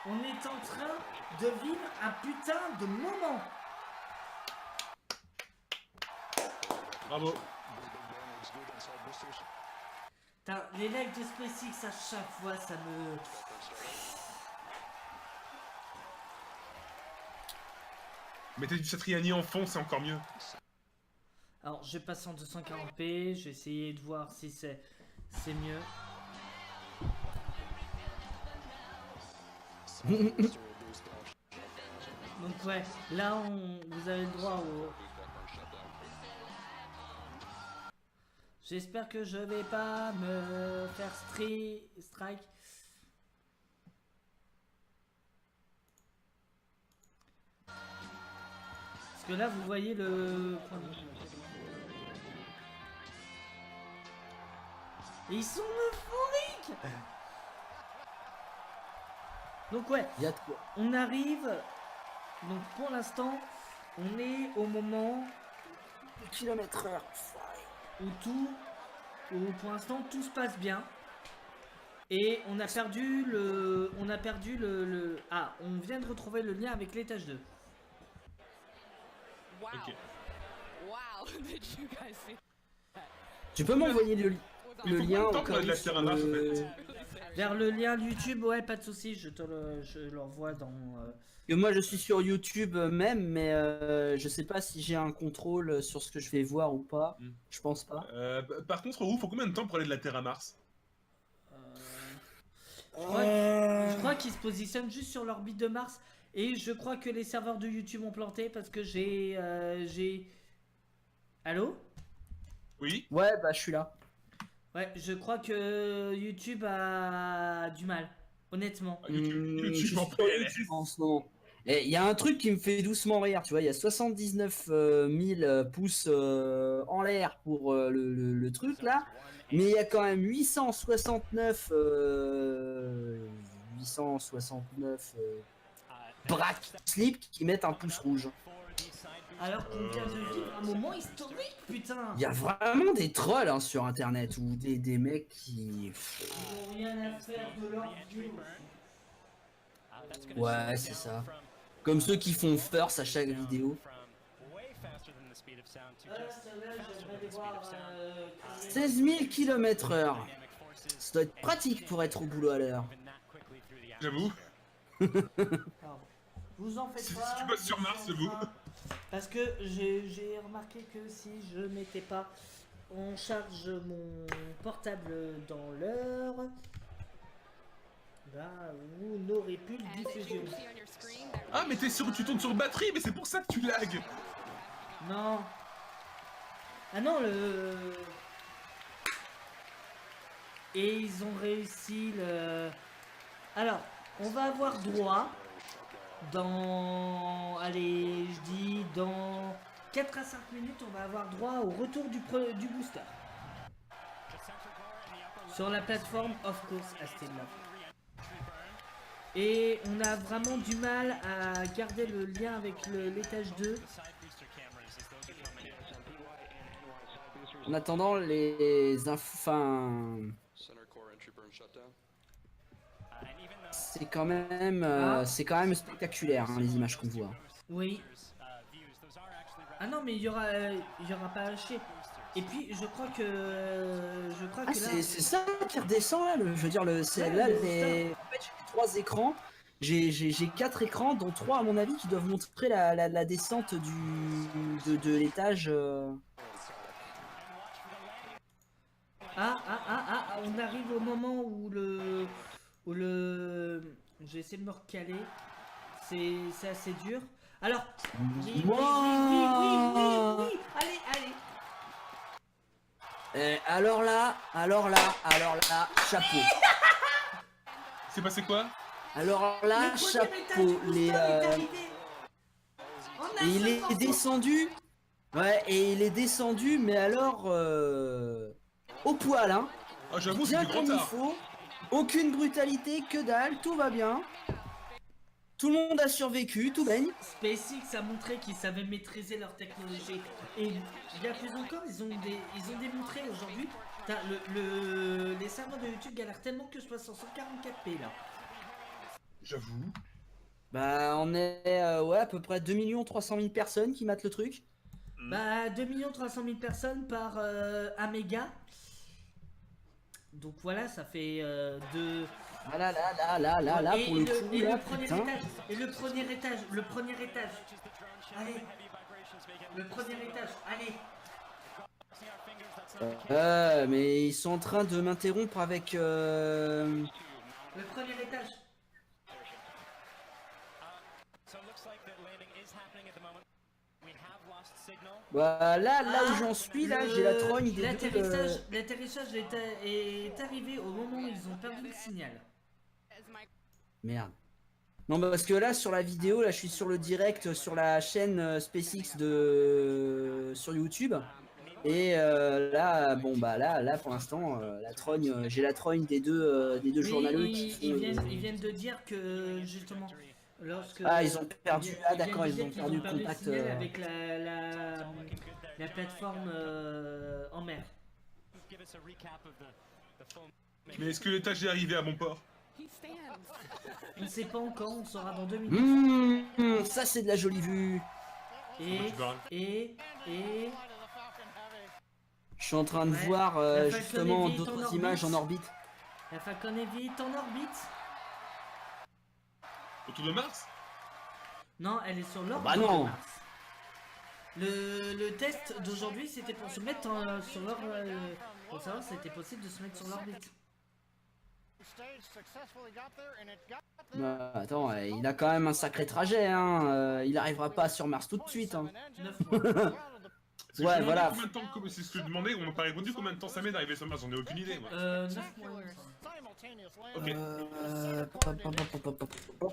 On est en train de vivre un putain de moment. Bravo. Putain, les lives de SpaceX à chaque fois ça me. Mettez du Satriani en fond, c'est encore mieux. Alors je passe en 240p, je vais essayer de voir si c'est mieux. Donc ouais, là vous avez le droit au... J'espère que je vais pas me faire strike. Parce que là vous voyez le... Et ils sont euphoriques. Donc ouais, Il y a de quoi. on arrive. Donc pour l'instant, on est au moment Km/h. où pour l'instant tout se passe bien. Et on a perdu ah, on vient de retrouver le lien avec l'étage 2. Wow. Ok. Wow. Did you guys see? Tu peux m'envoyer le Il faut lien combien de temps au pour aller de la cas où Terre à Mars, en fait Vers le lien YouTube, ouais, pas de souci, je l'envoie dans. que moi je suis sur YouTube même, mais je sais pas si j'ai un contrôle sur ce que je vais voir ou pas. Hmm. Je pense pas. Par contre, il faut combien de temps pour aller de la Terre à Mars? Je crois qu'ils se positionnent juste sur l'orbite de Mars. Et je crois que les serveurs de YouTube ont planté parce que j'ai. Allô? Oui. Ouais, bah je suis là. Ouais, je crois que YouTube a du mal, honnêtement. YouTube je suis en sur PLS. YouTube en ce moment. Et il y a un truc qui me fait doucement rire, tu vois, il y a 79 000 pouces en l'air pour le truc là, mais il y a quand même 869 braques slip qui mettent un pouce rouge. Alors qu'on vient de vivre un moment historique, putain! Il y a vraiment des trolls hein, sur internet ou des mecs qui. Ils ont rien à faire de leur vie. Ouais, c'est ça. Comme ceux qui font first à chaque vidéo. Celle-là, j'aimerais les voir. 16 000 km/h. Ça doit être pratique pour être au boulot à l'heure. J'avoue. Pardon. Vous en faites Si pas. tu bosses sur Mars, j'avoue. Parce que j'ai remarqué que si je mettais pas en charge mon portable dans l'heure, bah vous n'aurez plus de diffusion. Ah, mais tu tournes sur batterie, mais c'est pour ça que tu lags. Non. Ah non, Et ils ont réussi le... Alors, on va avoir droit dans... Allez, je dis dans 4 à 5 minutes, on va avoir droit au retour du booster. Sur la plateforme Of Course Aston Love. Et on a vraiment du mal à garder le lien avec l'étage 2. En attendant, les enfin, c'est quand même spectaculaire hein, les images qu'on voit. Oui. Ah non, mais il y aura pas à chier. Et puis je crois que Ah, là. c'est ça qui redescend là, je veux dire, c'est Ouais, là, le en fait, j'ai 3 écrans, j'ai 4 écrans, dont 3 à mon avis qui doivent montrer la descente de l'étage. On arrive au moment où je vais essayer de me recaler. C'est assez dur. Alors, oui. Allez. Alors là, chapeau. C'est passé quoi? Alors là, Le premier chapeau. étage du booster est arrivé. En un Et il seul est morceau. descendu. Ouais, et il est descendu, mais alors au poil, hein. Ah, j'avoue, c'est Bien du grand comme il art. faut. Aucune brutalité, que dalle, tout va bien. Tout le monde a survécu, tout baigne. SpaceX a montré qu'ils savaient maîtriser leur technologie. Et bien plus encore, ils ont démontré aujourd'hui. Les serveurs de YouTube galèrent tellement que je passe en 144p là. J'avoue. Bah, on est ouais, à peu près 2 300 000 personnes qui matent le truc. Bah, 2 300 000 personnes par 1 méga. Donc voilà, ça fait 2. Ah là, pour le coup, et là, le premier putain. étage. Et le premier étage. Allez. Le premier étage. Allez. Mais ils sont en train de m'interrompre avec... Le premier étage. Bah, là où j'en suis, là, j'ai la trogne des L'atterrissage est arrivé au moment où ils ont perdu le signal. Merde. Non, bah, parce que là, sur la vidéo, là, je suis sur le direct, sur la chaîne SpaceX sur YouTube. Et là, bon, bah, là, pour l'instant, la trogne, j'ai la trogne des deux Oui, journaleux qui ils font... viennent de dire que justement, lorsque Ah, ils ont perdu. Ah, viennent d'accord, de ils dire ont qu'ils perdu le le contact. signal avec la plateforme en mer. Mais est-ce que l'étage est arrivé à mon port? He stands. On ne sait pas encore, on saura dans 2 minutes. Ça, c'est de la jolie vue. Et Je suis en train de Ouais. voir La Falcon justement Heavy est en d'autres orbite. images en orbite. la Falcon Heavy est en orbite. Autour de Mars? Non, elle est sur l'orbite Bah non. de Mars. Le test d'aujourd'hui, c'était pour se mettre sur l'orbite. Pour savoir si c'était possible de se mettre sur l'orbite. Bah, attends, il a quand même un sacré trajet, hein. Il arrivera pas sur Mars tout de suite, hein. 9 mois. C'est Ouais, que je me voilà. demandais combien de temps, c'est ce que je demandais, on m'a pas répondu combien de temps ça met d'arriver sur Mars, j'en ai aucune idée moi. 9 mois. il me semble. Ok.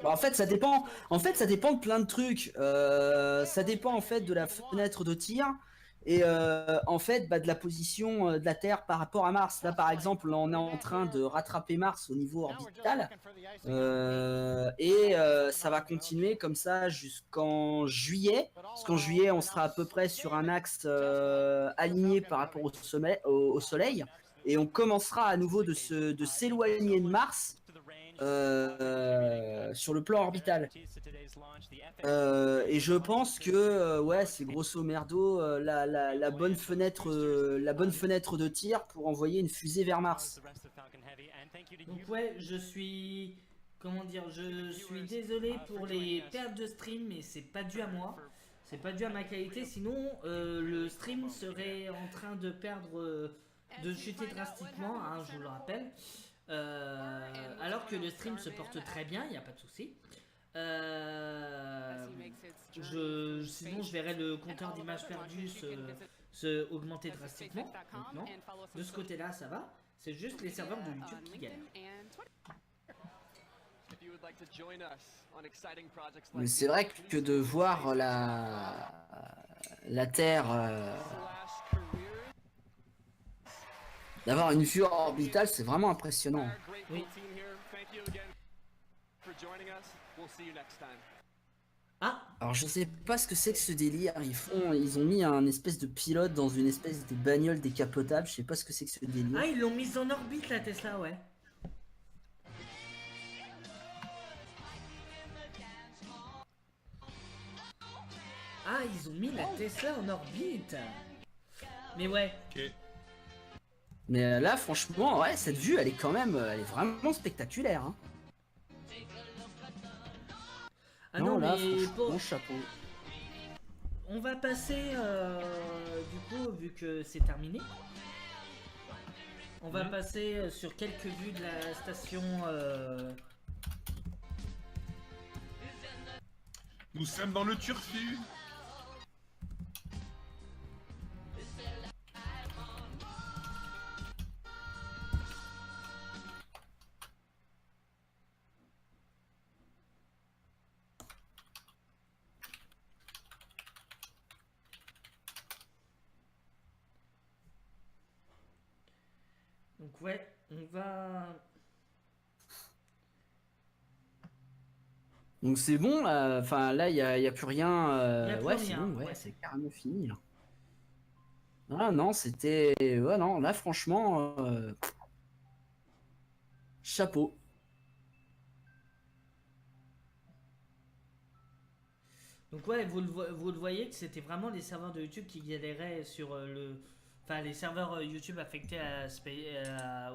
Bah, en fait, ça dépend. En fait, ça dépend de plein de trucs. Ça dépend en fait de la fenêtre de tir et en fait bah, de la position de la Terre par rapport à Mars. Là, par exemple, on est en train de rattraper Mars au niveau orbital et ça va continuer comme ça jusqu'en juillet. Parce qu'en juillet, on sera à peu près sur un axe aligné par rapport au Soleil. Et on commencera à nouveau de s'éloigner de Mars sur le plan orbital. Et je pense que ouais, c'est grosso merdo la bonne fenêtre de tir pour envoyer une fusée vers Mars. Donc ouais, je suis désolé pour les pertes de stream, mais c'est pas dû à moi. C'est pas dû à ma qualité, sinon le stream serait en train de perdre, de chuter drastiquement, hein, je vous le rappelle. Alors que le stream se porte très bien, il n'y a pas de souci. Sinon je verrai le compteur d'images perdues se augmenter drastiquement. Donc non, de ce côté-là ça va. C'est juste les serveurs de YouTube qui galèrent. Mais c'est vrai que de voir la Terre d'avoir une vue orbitale, c'est vraiment impressionnant. Oui. Ah, Alors je sais pas ce que c'est que ce délire, ils ont mis un espèce de pilote dans une espèce de bagnole décapotable, je sais pas ce que c'est que ce délire. ils l'ont mise en orbite la Tesla, ouais. Ah, ils ont mis la Tesla en orbite. Mais ouais. Ok. Mais là, franchement, ouais, cette vue, elle est quand même, elle est vraiment spectaculaire. Hein. Ah non, là, mais franchement, pour... chapeau. On va passer, du coup, vu que c'est terminé, on va passer sur quelques vues de la station. Nous sommes dans le turfu. Donc ouais, on va... Donc c'est bon, là. Enfin, là, il y a plus rien. Y a plus ouais, c'est rien, bon, ouais, ouais. c'est carrément fini, là. Ah non, c'était... Ouais, non, là, franchement... Chapeau. Donc ouais, vous le voyez que c'était vraiment les serveurs de YouTube qui galéraient sur le... Enfin, les serveurs YouTube affectés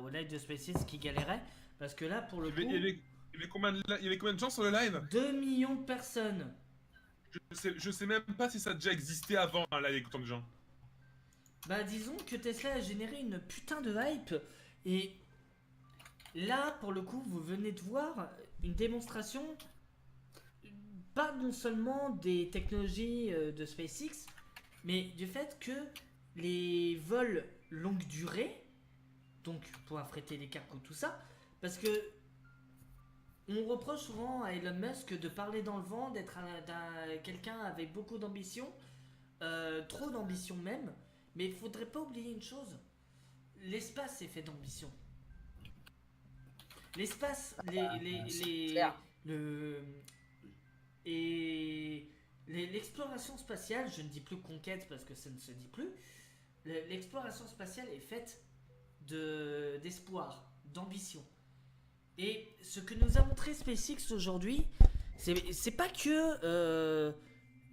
au live de SpaceX qui galéraient. Parce que là, pour le coup, Il y avait combien de gens sur le live? 2 millions de personnes. Je sais même pas si ça a déjà existé avant, un live avec autant de gens. Bah disons que Tesla a généré une putain de hype. Et là, pour le coup, vous venez de voir une démonstration... Pas non seulement des technologies de SpaceX, mais du fait que les vols longue durée, donc pour affréter les cargos, tout ça, parce que on reproche souvent à Elon Musk de parler dans le vent, d'être quelqu'un avec beaucoup d'ambition, trop d'ambition même, mais il faudrait pas oublier une chose, l'espace est fait d'ambition. L'espace, l'exploration spatiale, je ne dis plus conquête parce que ça ne se dit plus, l'exploration spatiale est faite d'espoir, d'ambition. Et ce que nous a montré SpaceX aujourd'hui, c'est pas que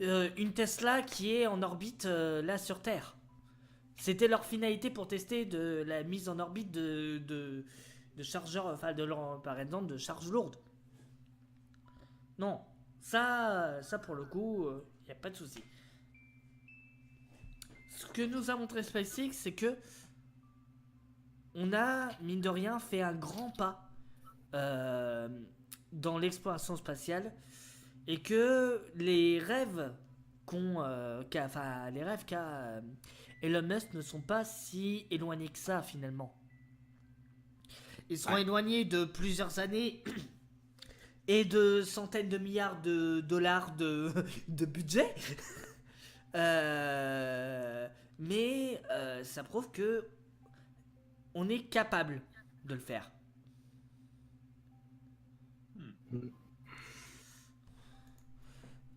une Tesla qui est en orbite là sur Terre. C'était leur finalité pour tester de la mise en orbite de chargeurs, enfin par exemple de charges lourdes. Non, ça pour le coup, y a pas de souci. Ce que nous a montré SpaceX, c'est que on a, mine de rien, fait un grand pas dans l'exploration spatiale et que les rêves qu'a Elon Musk ne sont pas si éloignés que ça finalement. Ils seront éloignés de plusieurs années et de centaines de milliards de dollars de budget. Mais ça prouve que on est capable de le faire.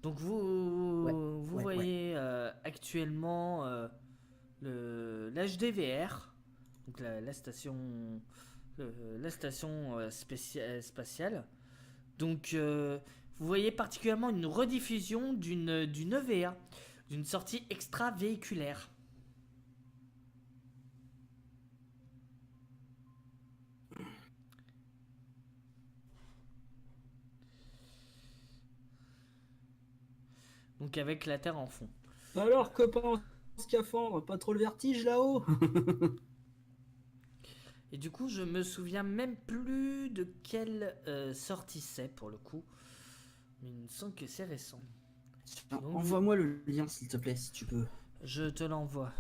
Donc vous voyez actuellement l'HDVR, donc la station spatiale. Donc vous voyez particulièrement une rediffusion d'une EVA, d'une sortie extra-véhiculaire. Donc avec la Terre en fond. Alors, copain en scaphandre, pas trop le vertige là-haut? Et du coup, je me souviens même plus de quelle sortie c'est pour le coup. Mais il me semble que c'est récent. Envoie-moi le lien s'il te plaît, si tu peux. Je te l'envoie.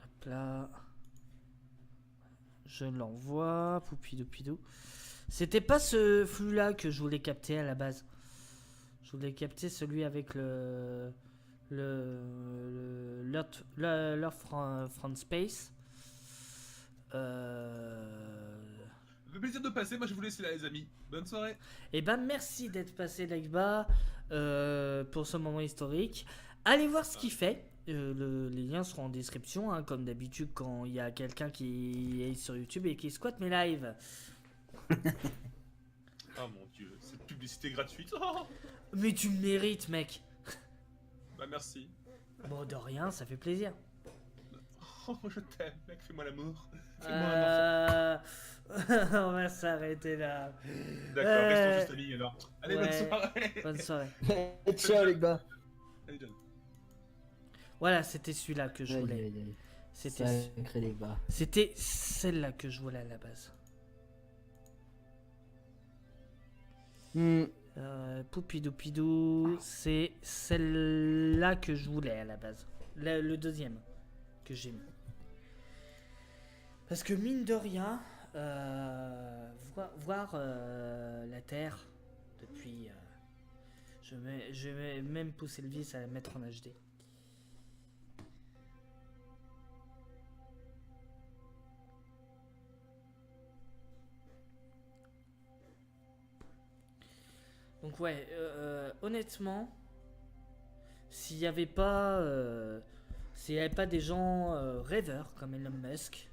Hop là. Je l'envoie. Poupidou pidou. C'était pas ce flux-là que je voulais capter à la base. Je voulais capter celui avec l'Earth from Space. Le plaisir de passer, moi je vous laisse là les amis. Bonne soirée. Et ben merci d'être passé Lagba pour ce moment historique. Allez voir ce qu'il fait. Les liens seront en description, hein, comme d'habitude quand il y a quelqu'un qui est sur YouTube et qui squatte mes lives. Oh mon dieu, cette publicité gratuite. Oh Mais tu me mérites, mec. bah merci. Bon, de rien, ça fait plaisir. Oh, je t'aime, mec, fais-moi l'amour. Fais-moi un enfant. On va s'arrêter là. D'accord, restons juste amis alors. Allez, bonne Ouais. soirée. Bonne soirée. Ciao les gars. Allez, John. Voilà, c'était celui-là que je voulais. Aïe, aïe, aïe. C'était Sacré les gars. c'était celle-là que je voulais à la base. Poupidoupidou, c'est celle-là que je voulais à la base. Le deuxième que j'ai mis. Parce que mine de rien, voir la Terre depuis... je vais même pousser le vice à la mettre en HD. Donc ouais, honnêtement, s'il n'y avait pas, des gens rêveurs comme Elon Musk,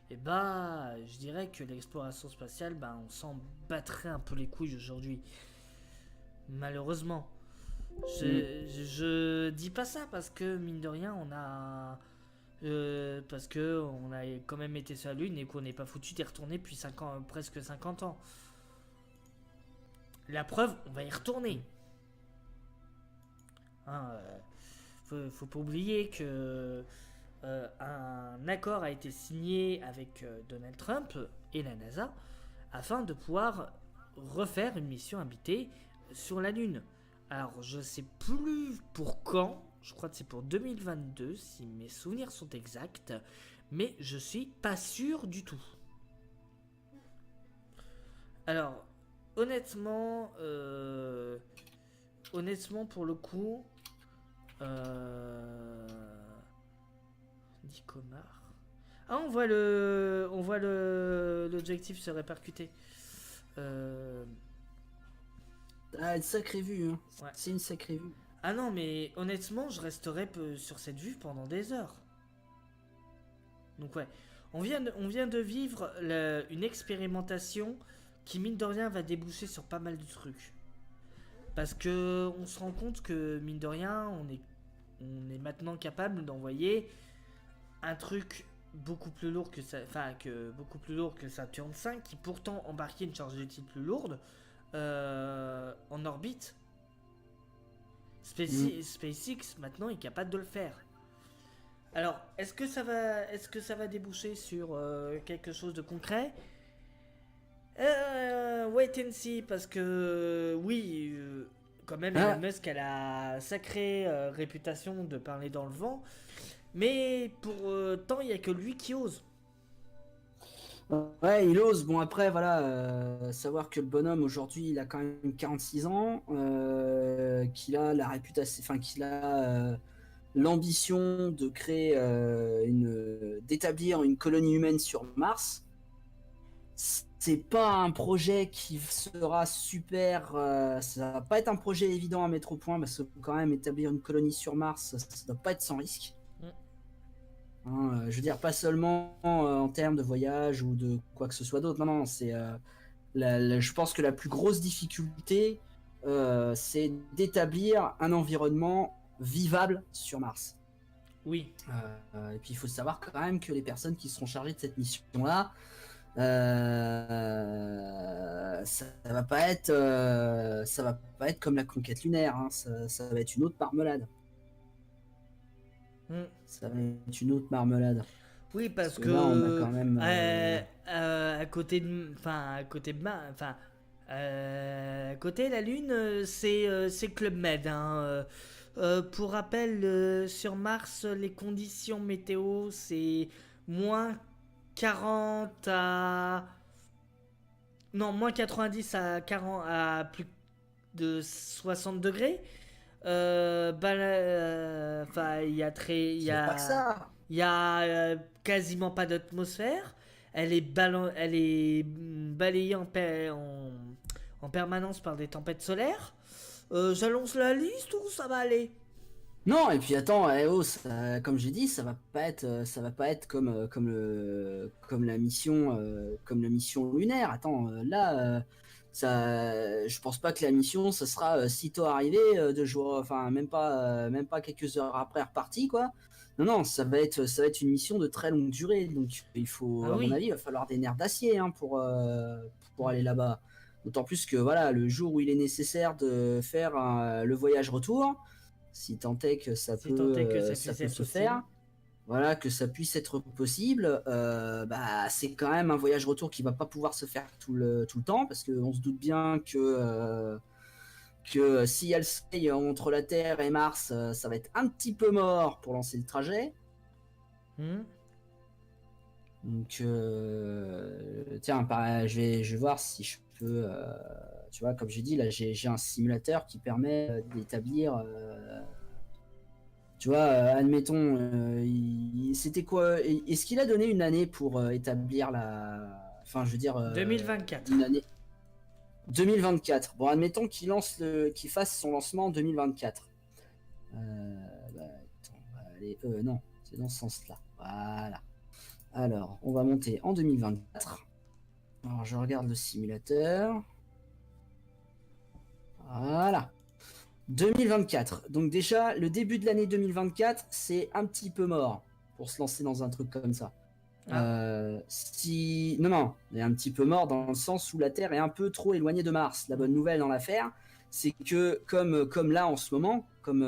et bah, je dirais que l'exploration spatiale, bah, on s'en battrait un peu les couilles aujourd'hui. Malheureusement, je dis pas ça parce que mine de rien, parce que on a quand même été sur la Lune et qu'on n'est pas foutu d'y retourner depuis presque 50 ans. La preuve, on va y retourner. Hein, faut pas oublier que un accord a été signé avec Donald Trump et la NASA afin de pouvoir refaire une mission habitée sur la Lune. Alors, je sais plus pour quand. Je crois que c'est pour 2022, si mes souvenirs sont exacts. Mais je suis pas sûr du tout. Alors... Honnêtement, pour le coup, Nicomar. Ah, on voit l'objectif se répercuter. Ah, une sacrée vue, hein. Ouais. C'est une sacrée vue. Ah non, mais honnêtement, je resterai sur cette vue pendant des heures. Donc ouais, on vient de vivre une expérimentation qui mine de rien va déboucher sur pas mal de trucs. Parce que on se rend compte que mine de rien, on est maintenant capable d'envoyer un truc beaucoup plus lourd que Saturn V, qui pourtant embarquait une charge utile plus lourde en orbite. SpaceX maintenant est capable de le faire. Alors, est-ce que ça va déboucher sur quelque chose de concret? Wait and see, parce que oui, quand même Elon Musk a la sacrée réputation de parler dans le vent, mais pour autant il n'y a que lui qui ose. Ouais, il ose. Bon, après, voilà, savoir que le bonhomme aujourd'hui il a quand même 46 ans, qu'il a la réputation, enfin qu'il a l'ambition de créer d'établir une colonie humaine sur Mars. C'est pas un projet qui sera super. Ça va pas être un projet évident à mettre au point parce que quand même établir une colonie sur Mars, ça doit pas être sans risque. Hein, je veux dire, pas seulement en termes de voyage ou de quoi que ce soit d'autre. Non, c'est. Je pense que la plus grosse difficulté, c'est d'établir un environnement vivable sur Mars. Oui. Et puis il faut savoir quand même que les personnes qui seront chargées de cette mission-là. Ça va pas être comme la conquête lunaire, hein. Ça va être une autre marmelade. Ça va être une autre marmelade. Oui, parce que là, on a quand même à côté la Lune, c'est Club Med. Hein. Pour rappel, sur Mars, les conditions météo, c'est moins 40 à... Non, moins 90 à 40 à plus de 60 degrés. Il y a quasiment pas d'atmosphère. Elle est balayée en permanence par des tempêtes solaires. J'annonce la liste ou ça va aller? Non, et puis attends, comme j'ai dit, ça va pas être comme la mission lunaire. Attends, là, je pense pas que la mission, ça sera sitôt arrivé, 2 jours, enfin même pas quelques heures après reparti quoi. Non, non, ça va être une mission de très longue durée, donc il faut, Ah à mon oui. avis, il va falloir des nerfs d'acier hein, pour aller là-bas. D'autant plus que voilà, le jour où il est nécessaire de faire le voyage retour, si tant est que Si tant est que ça ça puisse peut être se possible. faire, voilà, que ça puisse être possible, bah, c'est quand même un voyage retour qui va pas pouvoir se faire tout le temps, parce qu'on se doute bien que s'il y a le soleil entre la Terre et Mars, ça va être un petit peu mort pour lancer le trajet. Hmm. Donc, tiens, je vais voir si je peux, tu vois, comme j'ai dit, là, j'ai un simulateur qui permet d'établir, tu vois, admettons, c'était quoi, est-ce qu'il a donné une année pour établir enfin, je veux dire, 2024. une année 2024. Bon, admettons qu'il fasse son lancement en 2024. Bah, attends, on va aller, non, c'est dans ce sens-là. Voilà. Alors, on va monter en 2024. Alors, je regarde le simulateur. Voilà. 2024. Donc déjà, le début de l'année 2024, c'est un petit peu mort pour se lancer dans un truc comme ça. Non, non, il est un petit peu mort dans le sens où la Terre est un peu trop éloignée de Mars. La bonne nouvelle dans l'affaire, c'est que comme là en ce moment, on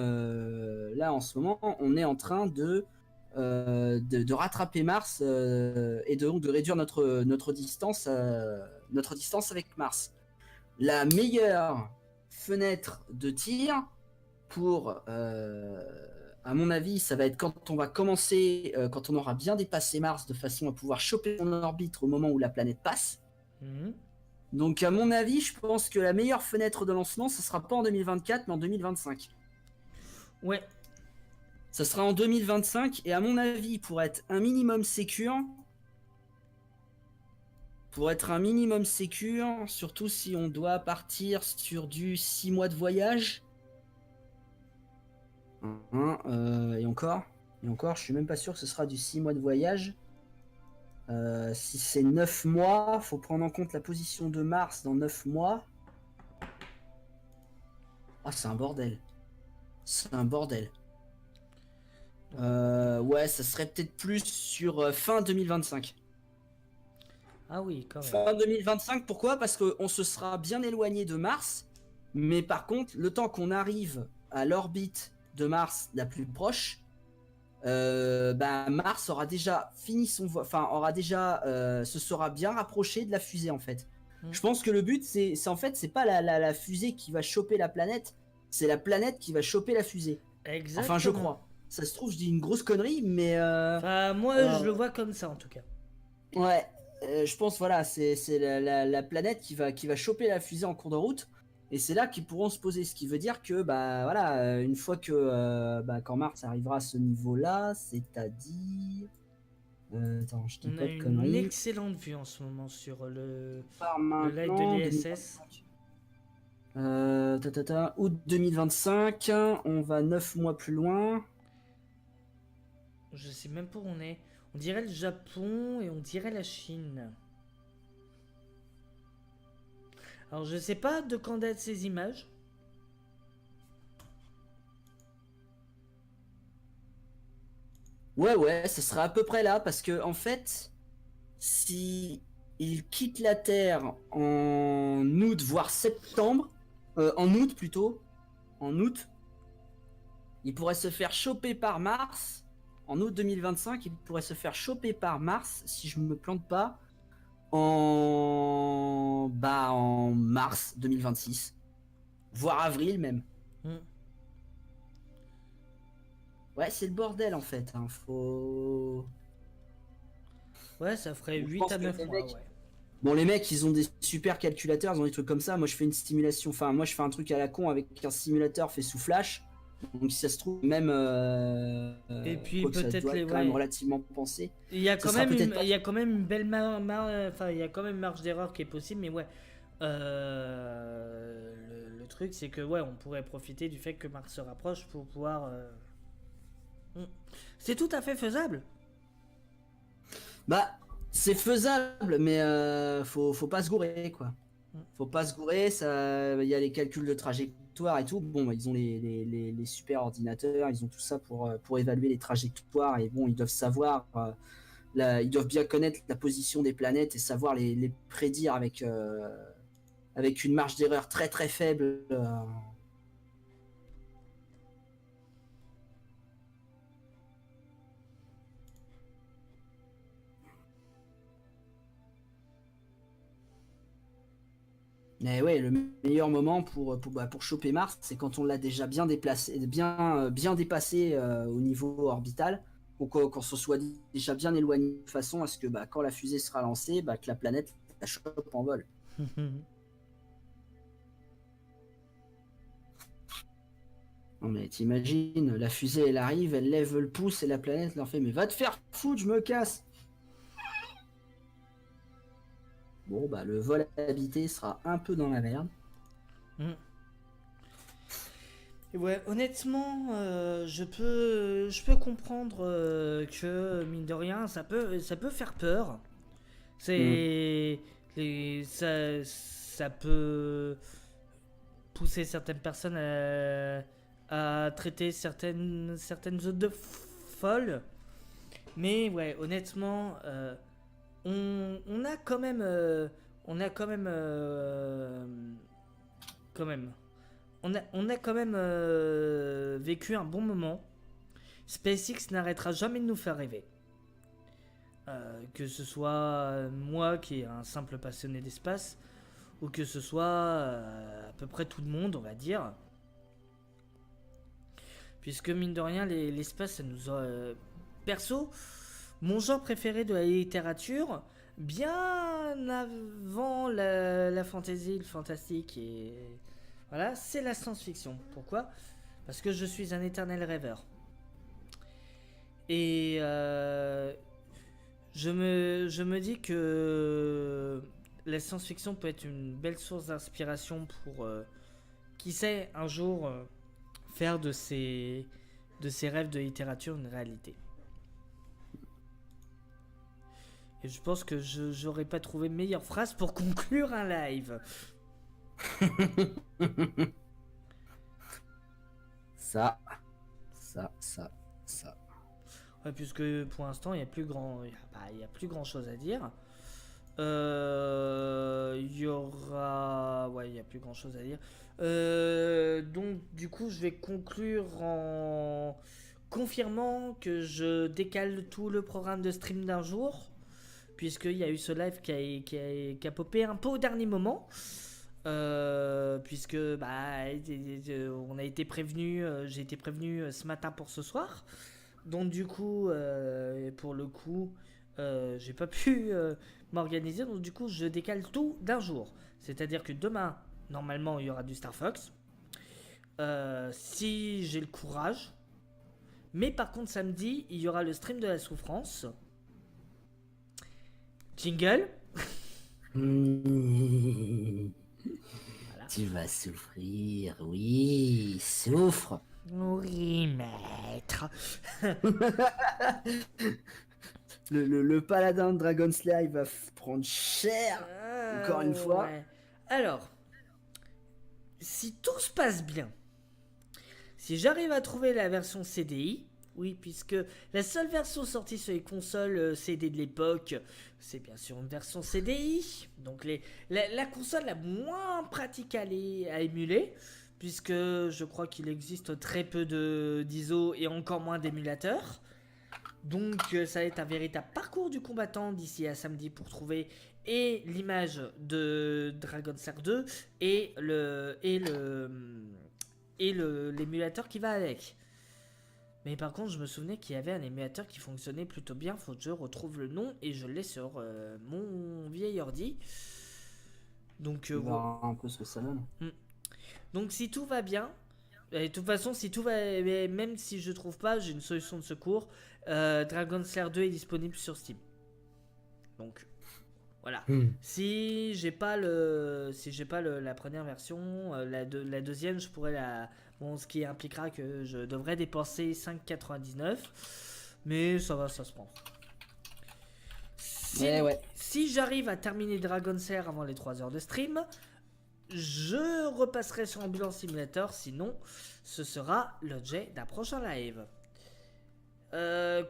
est en train de rattraper Mars et donc de réduire notre distance avec Mars. La meilleure fenêtre de tir pour à mon avis, ça va être quand on va commencer, quand on aura bien dépassé Mars de façon à pouvoir choper son orbite au moment où la planète passe. Hmm. Donc à mon avis, je pense que la meilleure fenêtre de lancement, ce sera pas en 2024, mais en 2025. Ouais. Ça sera en 2025, et à mon avis, pour être un minimum sécure, surtout si on doit partir sur du 6 mois de voyage, et encore, je suis même pas sûr que ce sera du 6 mois de voyage. Si c'est 9 mois, faut prendre en compte la position de Mars dans 9 mois. Ah, c'est un bordel. Ouais, ça serait peut-être plus sur fin 2025. Ah oui, quand même. Fin 2025, pourquoi? Parce qu'on se sera bien éloigné de Mars, mais par contre, le temps qu'on arrive à l'orbite de Mars la plus proche, Mars aura déjà fini se sera bien rapproché de la fusée en fait. Je pense que le but c'est en fait c'est pas la fusée qui va choper la planète, c'est la planète qui va choper la fusée. Exactement. Enfin, je crois. Ça se trouve, je dis une grosse connerie, mais Enfin, moi je le vois comme ça en tout cas. ouais, je pense voilà, c'est la planète qui va choper la fusée en cours de route. Et c'est là qu'ils pourront se poser, ce qui veut dire que une fois que quand Mars arrivera à ce niveau-là, c'est-à-dire, attends, je dis On pas a de une conneries. excellente vue en ce moment sur le live Maintenant, de l'ISS. 2025. Août 2025, on va 9 mois plus loin. Je sais même pas où on est. On dirait le Japon et on dirait la Chine. Alors je sais pas de quand datent ces images. Ouais, ça sera à peu près là, parce que en fait, si il quitte la Terre en août, voire septembre, en août plutôt, il pourrait se faire choper par Mars. En août 2025, il pourrait se faire choper par Mars, si je me plante pas, en mars 2026, voire avril même. Ouais, c'est le bordel en fait. Hein. Faut. Ouais, ça ferait Je 8 pense à que 9 les mois, mecs- ouais. Bon, les mecs, ils ont des super calculateurs, ils ont des trucs comme ça. Moi, je fais une stimulation. Enfin, moi, je fais un truc à la con avec un simulateur fait sous Flash. Donc, si ça se trouve, même. Et puis quoi que ça peut-être doit les être quand même relativement pensé. Il y a Ça quand sera même peut-être pas- il y a quand même une belle enfin il y a quand même marge d'erreur qui est possible, mais ouais. Le truc c'est que ouais, on pourrait profiter du fait que Mars se rapproche pour pouvoir. C'est tout à fait faisable. Bah, c'est faisable, mais faut pas se gourer, quoi. Faut pas se gourer, il y a les calculs de trajectoire et tout. Bon, ils ont les super ordinateurs, ils ont tout ça pour évaluer les trajectoires. Et bon, ils doivent savoir, ils doivent bien connaître la position des planètes et savoir les prédire avec une marge d'erreur très très faible. Mais ouais, le meilleur moment pour choper Mars, c'est quand on l'a déjà bien déplacé, bien dépassé au niveau orbital, ou quand on se soit déjà bien éloigné, de façon à ce que quand la fusée sera lancée, que la planète la chope en vol. Non mais t'imagines, la fusée elle arrive, elle lève le pouce et la planète leur fait mais va te faire foutre, je me casse. Bon le vol habité sera un peu dans la merde. Et ouais, honnêtement, je peux comprendre que mine de rien, ça peut faire peur. Ça peut pousser certaines personnes à traiter certaines zones de folles. Mais ouais, honnêtement, on a quand même, on a quand même, vécu un bon moment. SpaceX n'arrêtera jamais de nous faire rêver. Que ce soit moi qui est un simple passionné d'espace, ou que ce soit à peu près tout le monde, on va dire. Puisque mine de rien, l'espace, ça nous a... Perso, mon genre préféré de la littérature, bien avant la fantasy, le fantastique, et voilà, c'est la science-fiction. Pourquoi ? Parce que je suis un éternel rêveur. Et je me dis que la science-fiction peut être une belle source d'inspiration pour, qui sait, un jour faire de ces rêves de littérature une réalité. Et je pense que j'aurais pas trouvé meilleure phrase pour conclure un live. Ça. Ouais, puisque pour l'instant, il y a plus grand chose à dire. Il y aura... Ouais, il n'y a plus grand chose à dire. Donc, du coup, je vais conclure en confirmant que je décale tout le programme de stream d'un jour. Puisqu'il y a eu ce live qui a popé un peu au dernier moment. Puisque on a été prévenu, j'ai été prévenu ce matin pour ce soir. Donc du coup, pour le coup, j'ai pas pu m'organiser. Donc du coup, je décale tout d'un jour. C'est-à-dire que demain, normalement, il y aura du Star Fox. Si j'ai le courage. Mais par contre, samedi, il y aura le stream de la souffrance. Jingle. Voilà. Tu vas souffrir, oui, souffre. Oui, maître. le paladin de Dragon Slayer, il va prendre cher, encore une fois. Ouais. Alors, si tout se passe bien, si j'arrive à trouver la version CDI, oui, puisque la seule version sortie sur les consoles CD de l'époque, c'est bien sûr une version CDI. Donc la console la moins pratique à émuler, puisque je crois qu'il existe très peu d'ISO et encore moins d'émulateurs. Donc ça va être un véritable parcours du combattant d'ici à samedi pour trouver et l'image de Dragon Slayer 2 et l'émulateur qui va avec. Mais par contre, je me souvenais qu'il y avait un émulateur qui fonctionnait plutôt bien. Faut que je retrouve le nom et je l'ai sur mon vieil ordi. Donc, voir un peu ce que ça donne. Donc, si tout va bien, et de toute façon, si tout va, même si je trouve pas, j'ai une solution de secours. Dragon Slayer 2 est disponible sur Steam. Donc, voilà. Si j'ai pas la première version, la deuxième, je pourrais la. Bon, ce qui impliquera que je devrais dépenser 5,99. Mais ça va, ça se prend. Ouais. Si j'arrive à terminer Dragon's Lair avant les 3 heures de stream, je repasserai sur Ambulance Simulator. Sinon, ce sera l'objet d'un prochain live.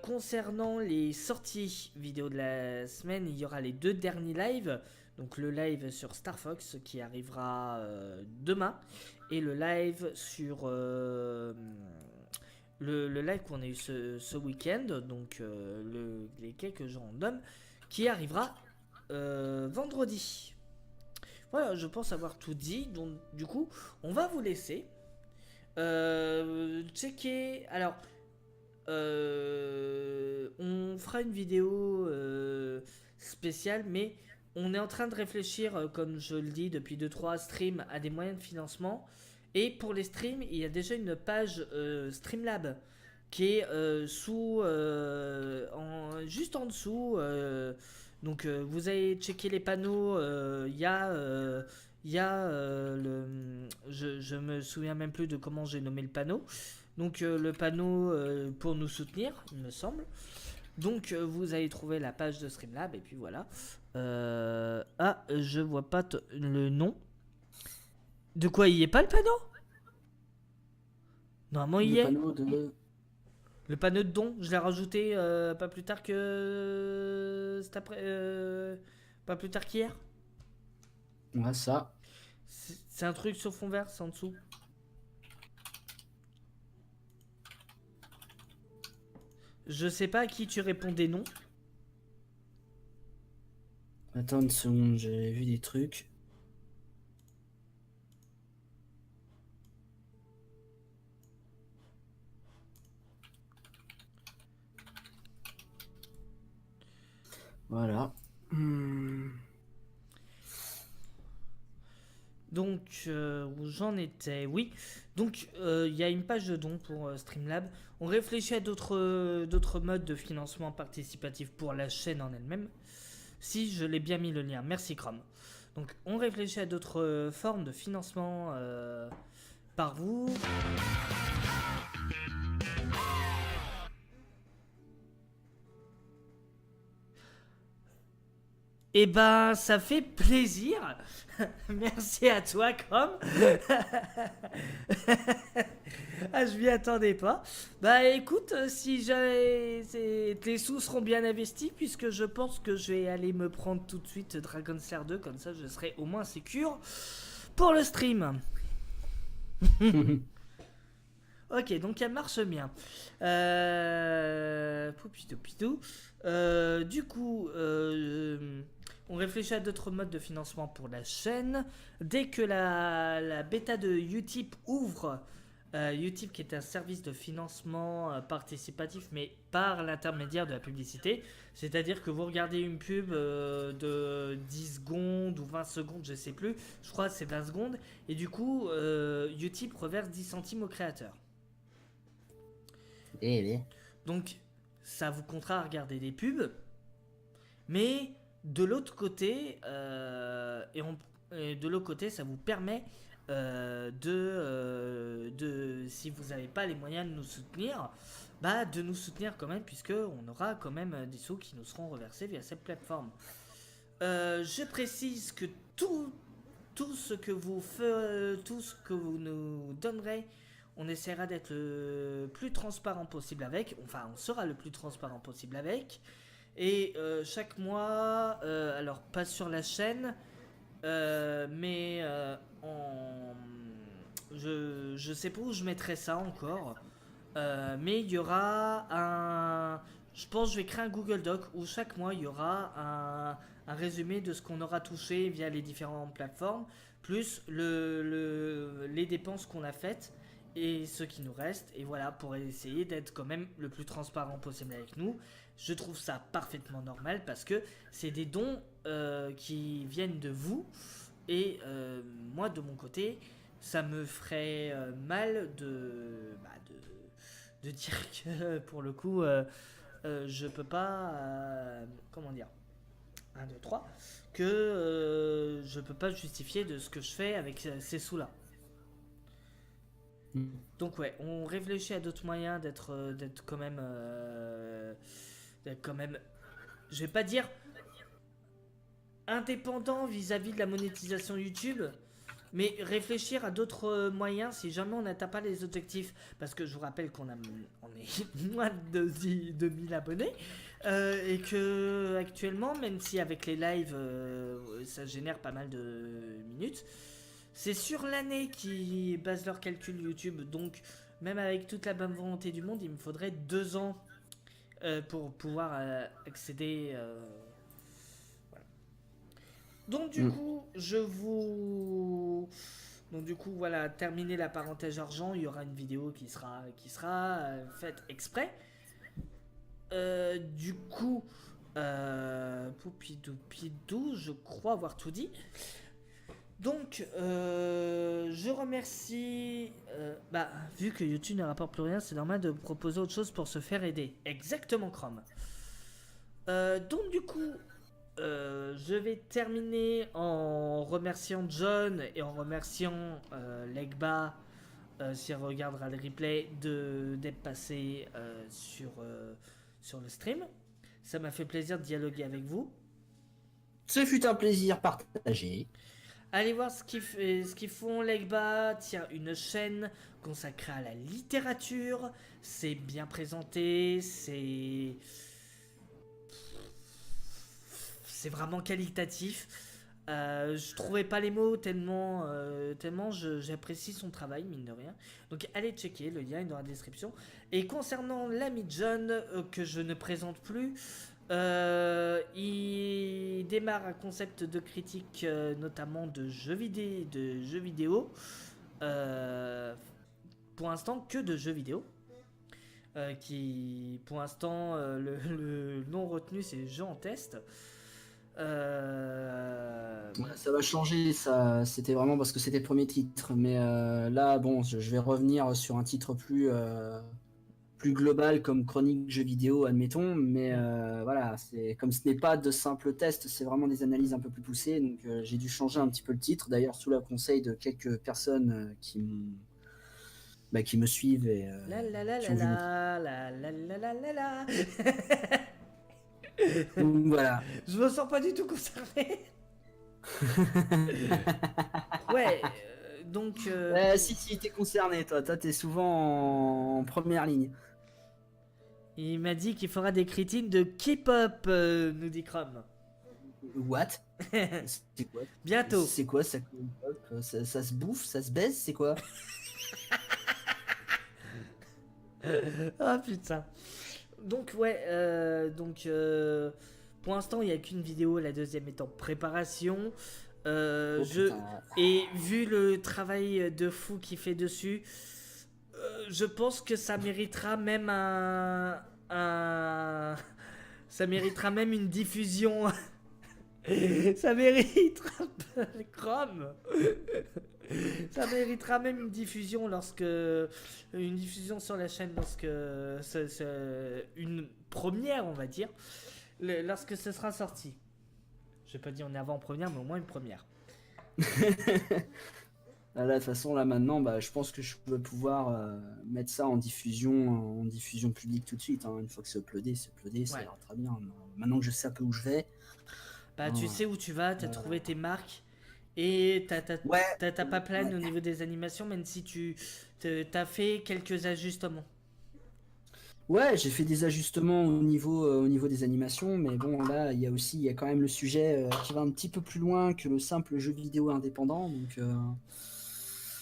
Concernant les sorties vidéo de la semaine, il y aura les 2 derniers lives. Donc le live sur Star Fox qui arrivera demain. Et le live sur... le live qu'on a eu ce week-end. Donc les quelques jours random. Qui arrivera vendredi. Voilà, je pense avoir tout dit. Donc du coup, on va vous laisser. Checker... Alors... on fera une vidéo spéciale, mais on est en train de réfléchir, comme je le dis depuis 2-3 streams, à des moyens de financement. Et pour les streams, il y a déjà une page Streamlab qui est juste en dessous. Donc vous allez checker les panneaux. Il y a je me souviens même plus de comment j'ai nommé le panneau. Donc le panneau pour nous soutenir, il me semble. Donc vous allez trouver la page de Streamlab et puis voilà. Je vois pas le nom. De quoi, il y est pas le panneau? Normalement il y est. Le panneau de don, je l'ai rajouté pas plus tard que cet après, pas plus tard qu'hier. Ouais, ça. C'est un truc sur fond vert, c'est en dessous. Je sais pas à qui tu répondais non. Attends une seconde, j'ai vu des trucs. Voilà. Donc, où j'en étais, oui. Donc, il y a une page de don pour Streamlab. On réfléchit à d'autres modes de financement participatif pour la chaîne en elle-même. Si je l'ai bien mis le lien, merci Chrome. Donc, on réfléchit à d'autres formes de financement par vous. Eh ben, ça fait plaisir. Merci à toi, Chrome. Ah, je m'y attendais pas. Bah écoute, si tes sous seront bien investis, puisque je pense que je vais aller me prendre tout de suite Dragon's Lair 2, comme ça je serai au moins sécure pour le stream. Ok, donc elle marche bien. Poupidou. Du coup, on réfléchit à d'autres modes de financement pour la chaîne. Dès que la bêta de Utip ouvre, Utip qui est un service de financement participatif, mais par l'intermédiaire de la publicité. C'est-à-dire que vous regardez une pub de 10 secondes ou 20 secondes, je sais plus. Je crois que c'est 20 secondes. Et du coup, Utip reverse 10 centimes au créateur. Donc, ça vous comptera à regarder des pubs. Mais de l'autre côté, de l'autre côté, ça vous permet si vous n'avez pas les moyens de nous soutenir, de nous soutenir quand même, puisque on aura quand même des sous qui nous seront reversés via cette plateforme. Je précise que tout ce que vous nous donnerez, on essaiera d'être le plus transparent possible avec. Enfin, on sera le plus transparent possible avec. Et chaque mois, alors pas sur la chaîne, mais je sais pas où je mettrai ça encore. Mais il y aura je pense que je vais créer un Google Doc où chaque mois il y aura un résumé de ce qu'on aura touché via les différentes plateformes, plus les dépenses qu'on a faites et ce qui nous reste. Et voilà, pour essayer d'être quand même le plus transparent possible avec nous. Je trouve ça parfaitement normal parce que c'est des dons qui viennent de vous. Et moi, de mon côté, ça me ferait mal de dire que pour le coup, je peux pas. Comment dire 1, 2, 3. Que je peux pas justifier de ce que je fais avec ces sous-là. Donc ouais, on réfléchit à d'autres moyens d'être quand même, je vais pas dire indépendant vis-à-vis de la monétisation YouTube, mais réfléchir à d'autres moyens si jamais on n'atteint pas les objectifs. Parce que je vous rappelle on est moins de 2000 abonnés et que actuellement, même si avec les lives ça génère pas mal de minutes, c'est sur l'année qui base leur calcul YouTube. Donc même avec toute la bonne volonté du monde, il me faudrait 2 ans pour pouvoir accéder. Voilà. Donc du coup, voilà, terminer la parenthèse argent, il y aura une vidéo qui sera faite exprès. Du coup, Poupidou, je crois avoir tout dit. Donc, je remercie. Vu que YouTube ne rapporte plus rien, c'est normal de proposer autre chose pour se faire aider. Exactement, Chrome. Donc, du coup, je vais terminer en remerciant John et en remerciant Legba, s'il regardera le replay, d'être passé sur le stream. Ça m'a fait plaisir de dialoguer avec vous. Ce fut un plaisir partagé. Allez voir ce qu'ils font, Legba. Tiens, une chaîne consacrée à la littérature. C'est bien présenté, c'est vraiment qualitatif. Je trouvais pas les mots tellement j'apprécie son travail, mine de rien. Donc allez checker, le lien est dans la description. Et concernant l'ami John, que je ne présente plus, il démarre un concept de critique, notamment de jeux vidéo. Pour l'instant, que de jeux vidéo. Qui, pour l'instant, le nom retenu, c'est jeux en test. Ça va changer, ça. C'était vraiment parce que c'était le premier titre. Mais là, bon, je vais revenir sur un titre plus global comme chronique jeux vidéo, admettons. Mais voilà, c'est comme ce n'est pas de simples tests, c'est vraiment des analyses un peu plus poussées. Donc j'ai dû changer un petit peu le titre. D'ailleurs, sous le conseil de quelques personnes qui me suivent et donc, voilà. Je me sens pas du tout concerné. Ouais, donc. Si, t'es concerné, toi. Toi, t'es souvent en première ligne. Il m'a dit qu'il fera des critiques de K-pop, nous dit Chrome. What? C'est quoi? Bientôt. C'est quoi ça? Ça se bouffe, ça se baise, c'est quoi? Ah putain. Donc ouais, pour l'instant il n'y a qu'une vidéo, la deuxième est en préparation. Et vu le travail de fou qu'il fait dessus, je pense que ça méritera même ça méritera même une diffusion. Ça méritera Chrome. Ça méritera même une diffusion sur la chaîne lorsque une première, on va dire, lorsque ce sera sorti. Je vais pas dire en avant-première, mais au moins une première. Là, de toute façon, là maintenant, je pense que je peux pouvoir mettre ça en diffusion publique tout de suite. Hein. Une fois que c'est uploadé, ça ira très bien. Maintenant que je sais un peu où je vais. Tu sais où tu vas, t'as trouvé tes marques et t'as pas plein au niveau des animations, même si t'as fait quelques ajustements. Ouais, j'ai fait des ajustements au niveau des animations, mais bon, là, il y a quand même le sujet qui va un petit peu plus loin que le simple jeu vidéo indépendant, donc.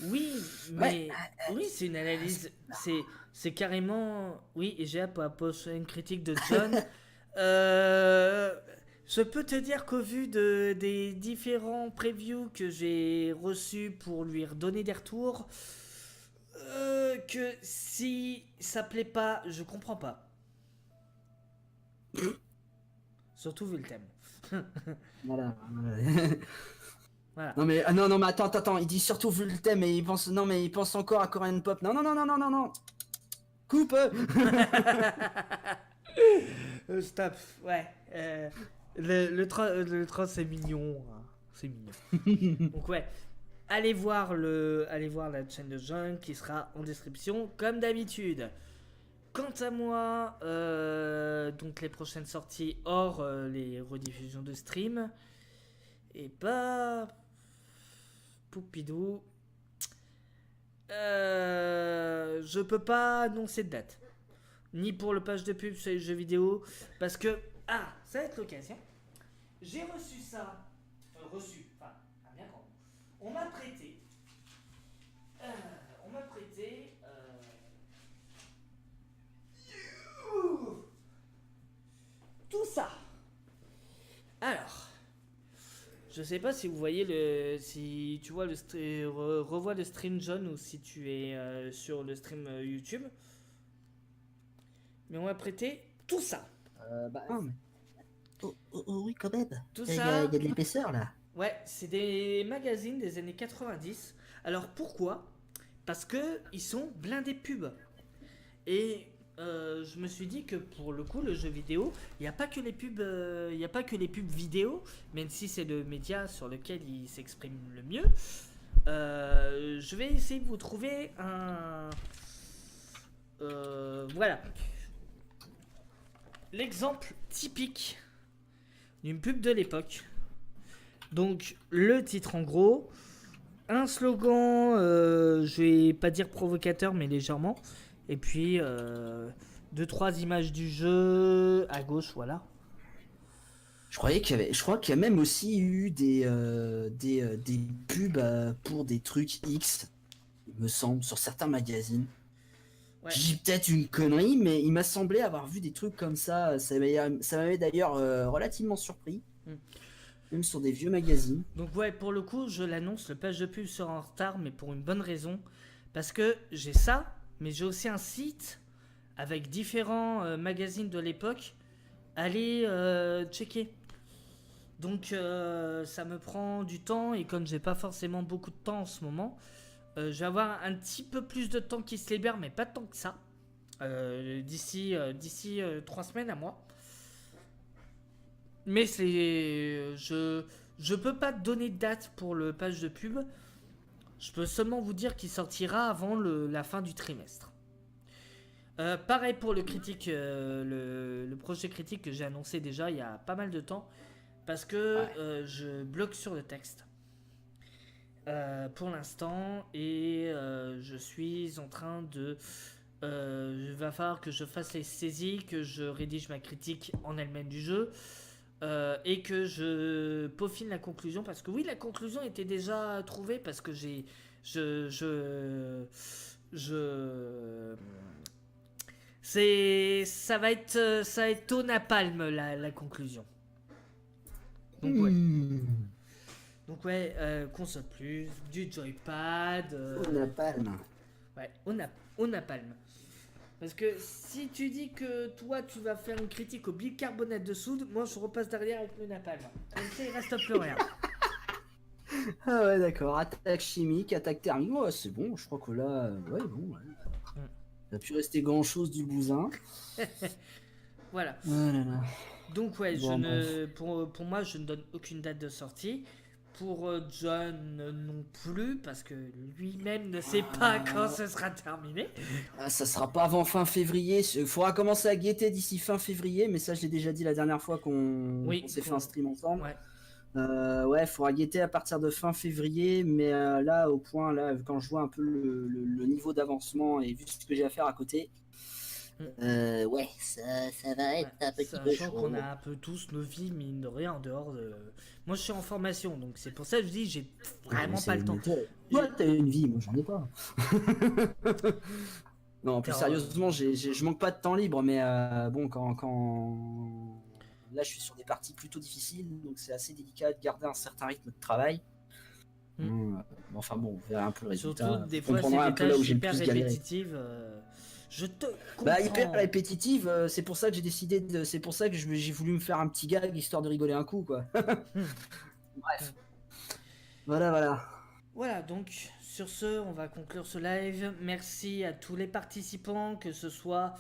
Oui, mais oui, c'est une analyse, c'est carrément, oui, et j'ai hâte pour la prochaine critique de John. Je peux te dire qu'au vu des différents previews que j'ai reçus pour lui redonner des retours, que si ça plaît pas, je comprends pas. Surtout vu le thème. Voilà. Voilà. Non mais attends, il dit surtout vu le thème et il pense encore à Korean Pop. Non. Coupe. Stop. Ouais. Le troll c'est mignon, hein. C'est mignon. Donc ouais, allez voir la chaîne de John qui sera en description comme d'habitude. Quant à moi, donc les prochaines sorties hors les rediffusions de stream, Et bah... Poupidou... je peux pas annoncer de date. Ni pour le page de pub sur les jeux vidéo. Parce que... Ah, ça va être l'occasion. J'ai reçu ça. Enfin, bien quand on m'a prêté. Tout ça. Alors. Je sais pas si vous voyez si tu vois revois le stream John ou si tu es sur le stream YouTube. Mais on m'a prêté tout ça. Non, mais... oui, quand même. Tout Il y ça. a de l'épaisseur là. Ouais, c'est des magazines des années 90. Alors pourquoi? Parce que ils sont blindés de pubs. Et je me suis dit que pour le coup, le jeu vidéo, il n'y a pas que les pubs, vidéo, même si c'est le média sur lequel il s'exprime le mieux. Je vais essayer de vous trouver un. Voilà. L'exemple typique d'une pub de l'époque. Donc, le titre en gros. Un slogan, je vais pas dire provocateur, mais légèrement. Et puis, 2-3 images du jeu à gauche, voilà. Je crois qu'il y a même aussi eu des pubs pour des trucs X, il me semble, sur certains magazines. Ouais. J'ai peut-être une connerie, mais il m'a semblé avoir vu des trucs comme ça. Ça m'avait d'ailleurs relativement surpris. Même sur des vieux magazines. Donc ouais, pour le coup, je l'annonce, le page de pub sera en retard, mais pour une bonne raison. Parce que j'ai ça, mais j'ai aussi un site avec différents magazines de l'époque. Allez checker. Donc ça me prend du temps, et comme j'ai pas forcément beaucoup de temps en ce moment, je vais avoir un petit peu plus de temps qui se libère, mais pas tant que ça. D'ici 3 semaines à moi. Mais c'est... Je peux pas donner de date pour le page de pub. Je peux seulement vous dire qu'il sortira avant la fin du trimestre. Pareil pour le critique, le projet critique que j'ai annoncé déjà il y a pas mal de temps. Parce que je bloque sur le texte. Pour l'instant. Et je suis en train de... il va falloir que je fasse les saisies, que je rédige ma critique en elle-même du jeu. Et que je peaufine la conclusion, parce que oui, la conclusion était déjà trouvée, parce que ça va être au napalm la conclusion. Donc ouais. Donc ouais, console plus, du joypad. Au napalm. Ouais, au napalm. Parce que si tu dis que toi tu vas faire une critique au bicarbonate de soude, moi je repasse derrière avec le napalm. Comme ça il reste plus rien. Ah ouais, d'accord. Attaque chimique, attaque thermique. Ouais, c'est bon, je crois que là. Ouais, bon. Ouais. Il n'a plus resté grand chose du bousin. Voilà. Oh là là. Donc ouais, Bon, pour moi je ne donne aucune date de sortie. Pour John non plus, parce que lui-même ne sait pas quand ce sera terminé. Ah, ça sera pas avant fin février. Il faudra commencer à guetter d'ici fin février, mais ça je l'ai déjà dit la dernière fois qu'on s'est fait un stream ensemble. Ouais, faudra guetter à partir de fin février, mais là au point, là quand je vois un peu le niveau d'avancement et vu ce que j'ai à faire à côté, ouais, ça va être un petit peu Sachant chaud. qu'on a un peu tous nos vies, mine de rien, en dehors de... Moi, je suis en formation, donc c'est pour ça que je dis, j'ai vraiment pas le temps. Toi, t'as une vie, moi, j'en ai pas. Non, plus sérieusement, je manque pas de temps libre, mais bon, quand... Là, je suis sur des parties plutôt difficiles, donc c'est assez délicat de garder un certain rythme de travail. Enfin bon, on verra un peu le résultat. Surtout, des fois, c'est des tâches hyper répétitives. Je te comprends. Bah, hyper répétitive, c'est pour ça que j'ai décidé c'est pour ça que j'ai voulu me faire un petit gag histoire de rigoler un coup, quoi. Bref. Voilà. Voilà, donc sur ce, on va conclure ce live. Merci à tous les participants, que ce soit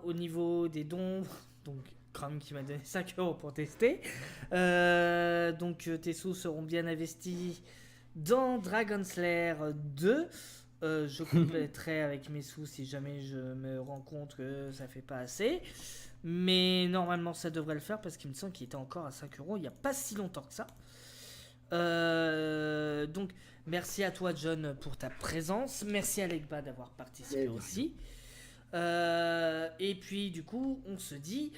au niveau des dons. Donc Cram qui m'a donné 5 € pour tester. Donc tes sous seront bien investis dans Dragon Slayer 2. Je compléterai avec mes sous si jamais je me rends compte que ça fait pas assez. Mais normalement, ça devrait le faire parce qu'il me semble qu'il était encore à 5 euros il n'y a pas si longtemps que ça. Donc, merci à toi, John, pour ta présence. Merci à Legba d'avoir participé aussi. Et puis, du coup, on se dit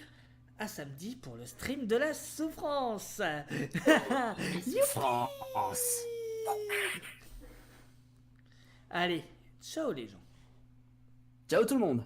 à samedi pour le stream de la souffrance. France. Allez, ciao les gens. Ciao tout le monde.